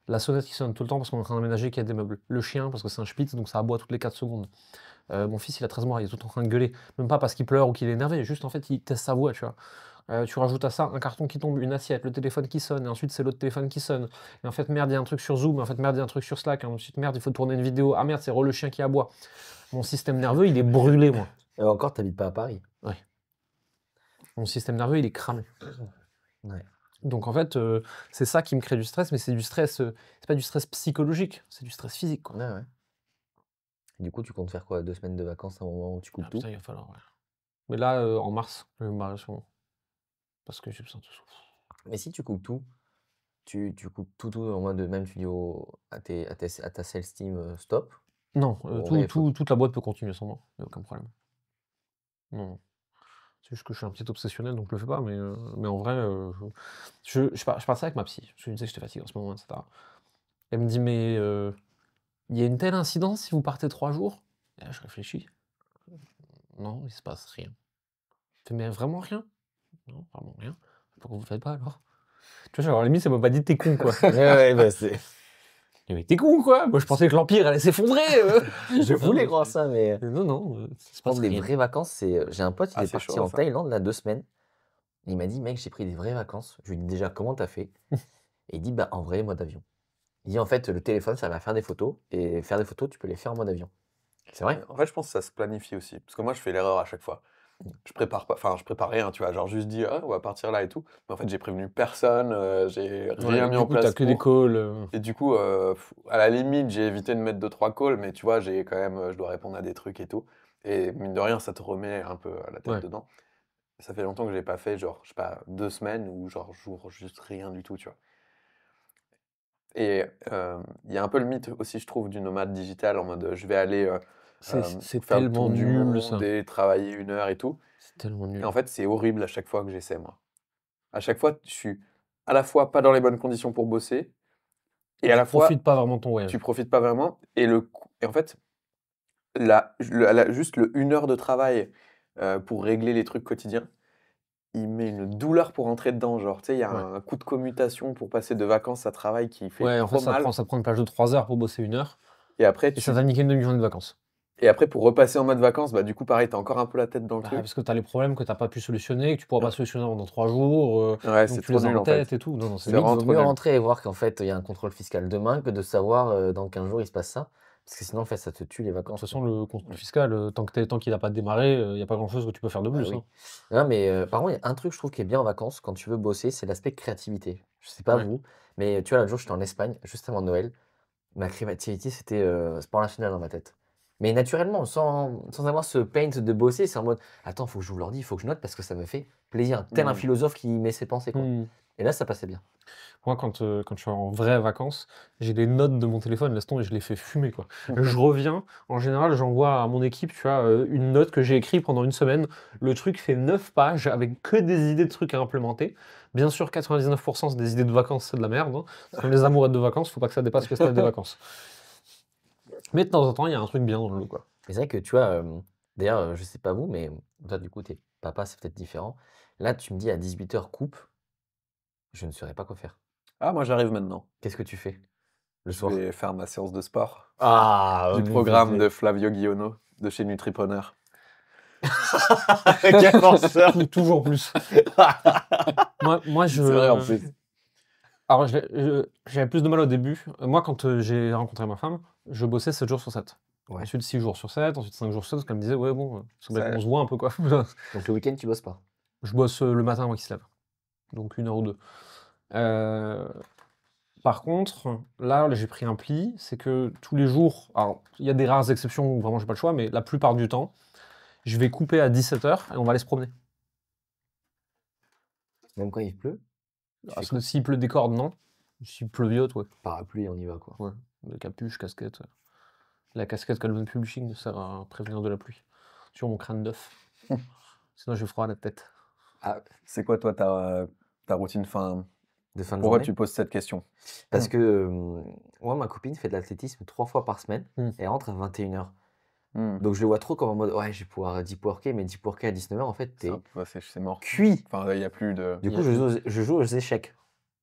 la sonnette qui sonne tout le temps parce qu'on est en train d'aménager qu'il y a des meubles. Le chien, parce que c'est un spitz, donc ça aboie toutes les 4 secondes. Mon fils, il a 13 mois, il est tout en train de gueuler. Même pas parce qu'il pleure ou qu'il est énervé, juste en fait, il teste sa voix, tu vois. Tu rajoutes à ça un carton qui tombe, une assiette, le téléphone qui sonne, et ensuite c'est l'autre téléphone qui sonne. Et en fait, merde, il y a un truc sur Zoom, et en fait, merde, il y a un truc sur Slack, et ensuite, merde, il faut tourner une vidéo. Ah merde, c'est le chien qui aboie. Mon système nerveux, il est brûlé, moi. Et encore, t'habites pas à Paris. Mon système nerveux, il est cramé. Ouais. Donc en fait, c'est ça qui me crée du stress, mais c'est du stress, c'est pas du stress psychologique, c'est du stress physique, quoi. Ouais. Et du coup, tu comptes faire quoi? 2 semaines de vacances à un moment où tu coupes tout? Putain, il va falloir, ouais. Mais là, en mars, je vais me barrer sûrement. Parce que j'ai besoin de souffle. Mais si tu coupes tout, tu coupes tout en mode même tu dis à ta sales team stop. Non, En vrai, toute la boîte peut continuer sans moi, il y a aucun problème. Non. C'est juste que je suis un petit obsessionnel, donc je le fais pas, mais en vrai, je parlais avec ma psy. Je lui disais que j'étais fatigué en ce moment, etc. Elle me dit, mais il y a une telle incidence si vous partez 3 jours? Et là, je réfléchis. Non, il se passe rien. Je fais, mais vraiment rien? Non, vraiment rien. Pourquoi vous le faites pas alors? Tu vois, genre, à la limite, ça m'a pas dit t'es con, quoi. Ouais, bah c'est. Mais t'es con, quoi! Moi, je pensais que l'Empire allait s'effondrer! Je voulais croire ça, mais. Non, ça se passe Prendre des rien. vraies vacances, c'est. J'ai un pote, il est c'est parti chaud, en ça. Thaïlande, là, 2 semaines. Il m'a dit, mec, j'ai pris des vraies vacances. Je lui ai dit déjà, comment t'as fait? Et il dit, bah, en vrai, mode avion. Il dit, en fait, le téléphone, ça va faire des photos. Et faire des photos, tu peux les faire en mode avion. C'est vrai? En fait, je pense que ça se planifie aussi. Parce que moi, je fais l'erreur à chaque fois. Je prépare pas, enfin, je prépare rien, tu vois. Genre, juste dire, ah, on va partir là et tout. Mais en fait, j'ai prévenu personne, j'ai rien mis en place. T'as que des calls. Et du coup, à la limite, j'ai évité de mettre 2-3 calls, mais tu vois, j'ai quand même, je dois répondre à des trucs et tout. Et mine de rien, ça te remet un peu la tête dedans. Ça fait longtemps que j'ai pas fait, genre, je sais pas, 2 semaines ou genre, jour, juste rien du tout, tu vois. Et il y a un peu le mythe aussi, je trouve, du nomade digital en mode je vais aller C'est faire le tellement tour du nul, monde ça. et travailler 1 heure et tout. C'est tellement Et nul. en fait, c'est horrible à chaque fois que j'essaie, moi. À chaque fois, je suis à la fois pas dans les bonnes conditions pour bosser et à la fois Profite pas vraiment de ton voyage. tu profites pas vraiment. Et en fait, juste le 1 heure de travail pour régler les trucs quotidiens, il met une douleur pour entrer dedans. Genre, tu sais, il y a un coup de commutation pour passer de vacances à travail qui fait Ouais, en fait, trop mal. ça prend une plage de 3 heures pour bosser 1 heure. Et après, Et ça va niquer une demi-journée de vacances. Et après, pour repasser en mode vacances, bah, du coup, pareil, t'as encore un peu la tête dans le truc. Parce que t'as les problèmes que t'as pas pu solutionner, que tu pourras pas solutionner pendant 3 jours. Ouais, donc c'est tu trop les as nul en en fait. tête et tout. Non, c'est Limite, vraiment vaut trop mieux nul. rentrer et voir qu'en fait, il y a un contrôle fiscal demain que de savoir dans 15 jours il se passe ça. Parce que sinon, en fait, ça te tue les De toute vacances. façon, le contrôle fiscal, tant qu'il n'a pas démarré, il n'y a pas grand-chose que tu peux faire de Bah plus. oui. Hein. Non, mais par contre, il y a un truc, je trouve, qui est bien en vacances quand tu veux bosser, c'est l'aspect créativité. Je sais pas Ouais. vous, mais tu vois, l'autre jour, j'étais en Espagne, juste avant Noël. Ma créativité, c'était sport national dans ma tête. Mais naturellement, sans avoir ce paint de bosser, c'est en mode attends, faut que j'ouvre l'ordi, il faut que je note parce que ça me fait plaisir. Tel un philosophe qui met ses pensées, quoi. Et là, ça passait bien. Moi, quand je suis en vraies vacances, j'ai des notes de mon téléphone, laisse tomber, je les fais fumer, quoi. Je reviens, en général, j'envoie à mon équipe, tu vois, une note que j'ai écrite pendant une semaine. Le truc fait 9 pages avec que des idées de trucs à implémenter. Bien sûr, 99% c'est des idées de vacances, c'est de la merde. Hein. Parce que les amourettes de vacances, faut pas que ça dépasse le stade des vacances. Mais de temps en temps, il y a un truc bien dans le lot, quoi. Mais c'est vrai que tu vois, d'ailleurs, je sais pas vous, mais toi, du coup, t'es papa, c'est peut-être différent. Là, tu me dis à 18h coupe, je ne saurais pas quoi faire. Ah, moi j'arrive maintenant. Qu'est-ce que tu fais le Je soir? vais faire ma séance de sport. Ah, Du programme de Flavio Guillauno de chez Nutripreneur. Quel penseur. Toujours plus. moi, je. C'est vrai en plus. Alors, j'avais plus de mal au début. Moi, quand j'ai rencontré ma femme, je bossais 7 jours sur 7. Ouais. Ensuite 6 jours sur 7, ensuite 5 jours sur 7, parce qu'elle me disait, ouais, bon, on Ça- se voit un peu, quoi. Donc le week-end, tu bosses pas? Je bosse le matin avant qu'il se lève. Donc 1 heure ou 2. Par contre, là, j'ai pris un pli, c'est que tous les jours, alors, il y a des rares exceptions où vraiment j'ai pas le choix, mais la plupart du temps, je vais couper à 17h et on va aller se promener. Même quand il pleut? Parce que s'il pleut des cordes, non. S'il pleuviote, ouais. Parapluie, on y va, quoi. Ouais, de capuche, casquette. La casquette Calvin Publishing sert à prévenir de la pluie. Sur mon crâne d'œuf. Sinon, j'ai froid à la tête. Ah, c'est quoi toi ta routine fin De fin de Pourquoi journée? tu poses cette question? Parce que moi, ma copine fait de l'athlétisme 3 fois par semaine Mm. et elle rentre à 21h. Donc je le vois trop comme en mode ouais, je vais pouvoir deep worker, mais deep worker à 19h, en fait, t'es C'est mort. cuit. Enfin, là, il n'y a plus de. Du coup, je joue aux échecs.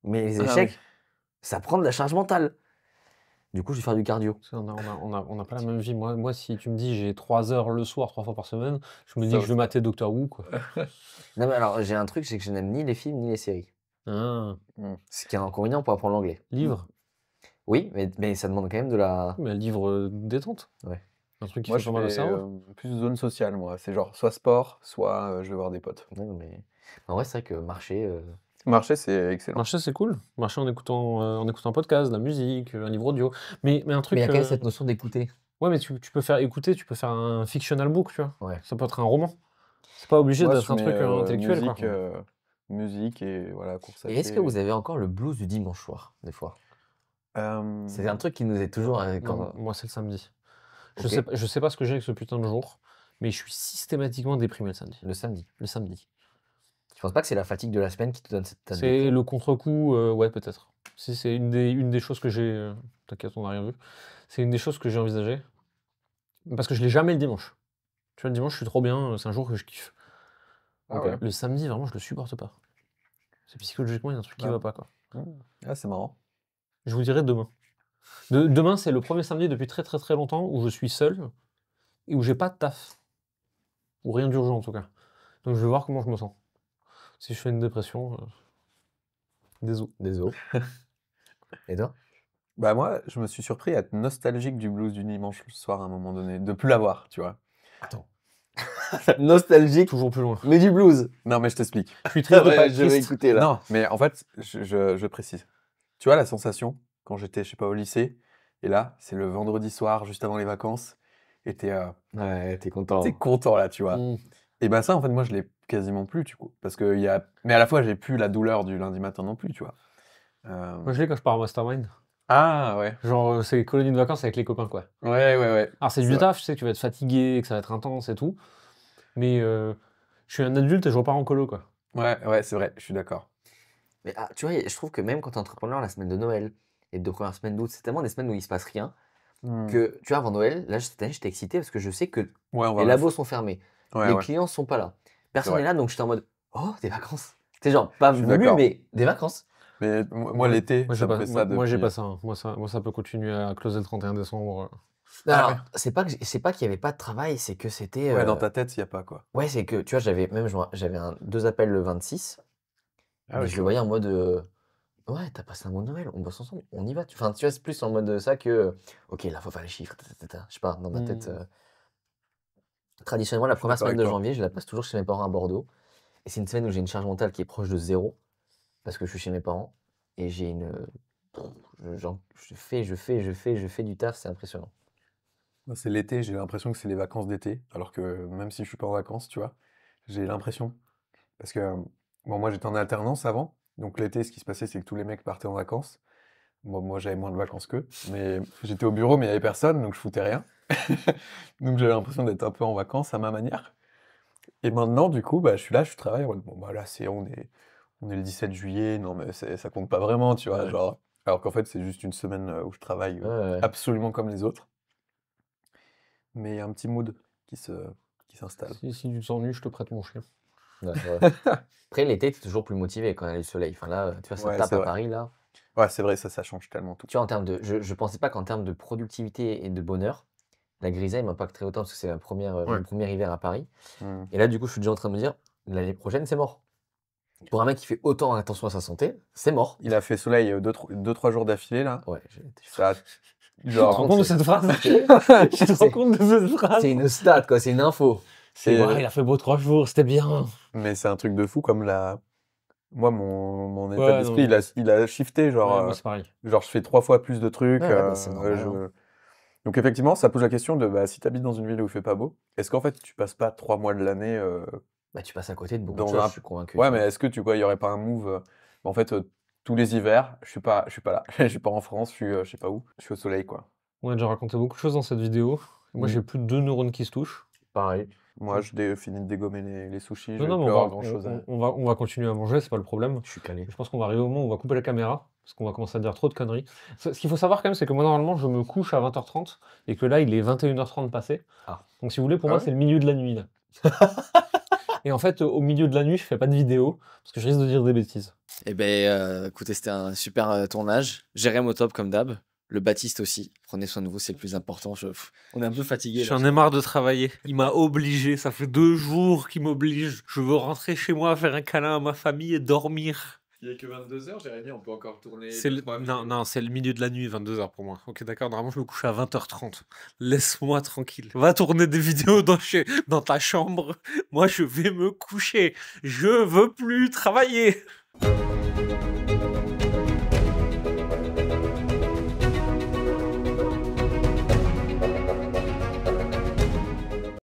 Mais les Ah, échecs, oui. ça prend de la charge mentale. Du coup, je vais faire du cardio. On n'a pas la même vie. Moi, si tu me dis j'ai 3 heures le soir, 3 fois par semaine, je me dis Ça que je vais mater Doctor Who, quoi. Non, mais alors, j'ai un truc, c'est que je n'aime ni les films ni les séries. Ah, Ce qui est un inconvénient pour apprendre l'anglais. livre. Oui, mais ça demande quand même de la. Mais livre détente. Ouais. Un truc qui Moi, fait je pas mal au fais cerveau. plus zone sociale, moi. C'est genre soit sport, soit je vais voir des potes. Non, mais en vrai, c'est vrai que marcher. Marcher, c'est excellent. Marcher, c'est cool. Marcher en écoutant un podcast, de la musique, un livre audio. Mais un Mais il truc. y a quand même cette notion d'écouter. Ouais, mais tu peux faire écouter, tu peux faire un fictional book, tu vois. Ouais. Ça peut être un roman. C'est pas obligé Moi, d'être je un mets truc intellectuel, quoi. musique et voilà, course à Et est-ce pied. que vous avez encore le blues du dimanche soir, des fois? C'est un truc qui nous est toujours. Non, moi, c'est le samedi. Ok. Je sais pas ce que j'ai avec ce putain de jour, mais je suis systématiquement déprimé le samedi. Le samedi. Le samedi. Je pense pas que c'est la fatigue de la semaine qui te donne cette C'est déprime. le contre-coup, ouais, peut-être. Si c'est une des choses que j'ai. T'inquiète, on n'a rien vu. C'est une des choses que j'ai envisagées. Parce que je l'ai jamais le dimanche. Tu vois, le dimanche, je suis trop bien, c'est un jour que je kiffe. Ah ouais. Le samedi, vraiment, je le supporte pas. C'est psychologiquement, il y a un truc qui Ah. va pas, quoi. Ah, c'est marrant. Je vous dirai demain. Demain, c'est le premier samedi depuis très très très longtemps où je suis seul et où j'ai pas de taf. Ou rien d'urgent en tout cas. Donc je vais voir comment je me sens. Si je fais une dépression, désolé. Désolé. Et toi? Bah moi, je me suis surpris à être nostalgique du blues du dimanche soir à un moment donné, de plus l'avoir, tu vois. Attends. Nostalgique, Toujours plus loin. mais du blues. Non, mais je t'explique. Je suis triste de pas être je vais triste. écouter là. Non, mais en fait, je précise. Tu vois la sensation quand j'étais, je sais pas, au lycée, et là, c'est le vendredi soir, juste avant les vacances, et Ouais, t'es content. t'es content là, tu vois. Et ben ça, en fait, moi, je l'ai quasiment plus, du coup. Parce que mais à la fois, j'ai plus la douleur du lundi matin non plus, tu vois. Moi je l'ai quand je pars en mastermind. Ah ouais. Genre c'est colonies de vacances avec les copains quoi. Ouais. Alors c'est C'est du vrai. taf, je sais que tu vas être fatigué, que ça va être intense et tout. Mais je suis un adulte et je repars en colo quoi. Ouais, c'est vrai, je suis d'accord. Mais tu vois, je trouve que même quand t'es entrepreneur, la semaine de Noël et de première semaine d'août, c'est tellement des semaines où il se passe rien que, tu vois, avant Noël, là, cette année, j'étais excité parce que je sais que Ouais, on va les labos sont fermés, Ouais, les ouais. clients sont pas là, personne vrai. n'est là, donc j'étais en mode, oh, des vacances. C'est genre, pas Je suis voulu, d'accord. mais des vacances. Mais moi, Ouais. l'été, Moi, ça me fait ça moi, j'ai depuis. pas ça, hein. Moi, ça peut continuer à closer le 31 décembre. Alors, ouais. c'est pas qu'il y avait pas de travail, c'est que c'était. Ouais, dans ta tête, il n'y a pas, quoi. Ouais, c'est que, tu vois, j'avais 2 appels le 26, Ah mais ouais, je le voyais en mode, ouais, t'as passé un bon Noël, on bosse ensemble, on y va. Enfin, tu vois, c'est plus en mode ça que, ok, là, faut faire les chiffres, je sais pas, dans ma tête. Traditionnellement, la suis première d'accord semaine de avec toi. janvier, je la passe toujours chez mes parents à Bordeaux. Et c'est une semaine où j'ai une charge mentale qui est proche de 0, parce que je suis chez mes parents. Et j'ai une. Je fais du taf, c'est impressionnant. Moi, c'est l'été, j'ai l'impression que c'est les vacances d'été. Alors que même si je suis pas en vacances, tu vois, j'ai l'impression. Parce que, bon, moi, j'étais en alternance avant. Donc l'été, ce qui se passait, c'est que tous les mecs partaient en vacances. Bon, moi, j'avais moins de vacances qu'eux. Mais j'étais au bureau, mais il n'y avait personne, donc je foutais rien. Donc j'avais l'impression d'être un peu en vacances à ma manière. Et maintenant, du coup, bah, je suis là, je travaille. Bon, bah là, on est le 17 juillet, non, mais ça compte pas vraiment, tu vois. Ouais. Genre, alors qu'en fait, c'est juste une semaine où je travaille Ouais. absolument comme les autres. Mais il y a un petit mood qui s'installe. Si tu t'ennuies, je te prête mon chien. Ouais. Après, l'été, t'es toujours plus motivé quand il y a le soleil. Enfin, là, tu vois, ça Ouais, tape c'est à vrai. Paris, là. Ouais, c'est vrai, ça change tellement tout. Tu vois, en termes de. Je pensais pas qu'en termes de productivité et de bonheur, la grisaille m'impacterait autant parce que c'est mon premier hiver à Paris. Hmm. Et là, du coup, je suis déjà en train de me dire, l'année prochaine, c'est mort. Pour un mec qui fait autant attention à sa santé, c'est mort. Il a fait soleil 2-3 jours d'affilée, là. Ouais, Ça, Tu te genre, rends compte de cette phrase Tu te rends compte de cette phrase c'est une stat, quoi, c'est une info. C'est ouais, il a fait beau 3 jours, c'était bien. mais c'est un truc de fou, comme moi, mon état Ouais, d'esprit, non. il a shifté, genre, Ouais, moi, c'est pareil. genre, je fais 3 fois plus de trucs. Ouais, bah, c'est normal, hein. Donc effectivement, ça pose la question de bah, si tu habites dans une ville où il fait pas beau, est-ce qu'en fait tu passes pas 3 mois de l'année Bah, tu passes à côté de beaucoup de dans choses, un... je suis convaincu. Ouais, tu mais vois. est-ce que il y aurait pas un move en fait, tous les hivers, je suis pas là. Je suis pas en France, je sais pas où. Je suis au soleil, quoi. On a déjà raconté beaucoup de choses dans cette vidéo. Moi, j'ai plus de 2 neurones qui se touchent. Pareil. Moi, finis de dégommer les sushis, je Non, vais non, mais plus avoir grand-chose à... on va continuer à manger, c'est pas le problème. Je suis calé. Je pense qu'on va arriver au moment où on va couper la caméra, parce qu'on va commencer à dire trop de conneries. Ce qu'il faut savoir quand même, c'est que moi, normalement, je me couche à 20h30, et que là, il est 21h30 passé. Ah. Donc, si vous voulez, pour Ah moi, ouais c'est le milieu de la nuit, là. Et en fait, au milieu de la nuit, je fais pas de vidéo, parce que je risque de dire des bêtises. Eh ben, écoutez, c'était un super tournage. Jérém au top, comme d'hab. Le Baptiste aussi. Prenez soin de vous, c'est le plus important. On est un peu fatigué. J'en ai marre de travailler. Il m'a obligé, ça fait 2 jours qu'il m'oblige. Je veux rentrer chez moi, faire un câlin à ma famille et dormir. Il est que 22h, Jérémy, on peut encore tourner. Non, c'est le milieu de la nuit, 22h pour moi. Ok, d'accord, normalement je me couche à 20h30. Laisse-moi tranquille. Va tourner des vidéos dans ta chambre. Moi, je vais me coucher. Je veux plus travailler.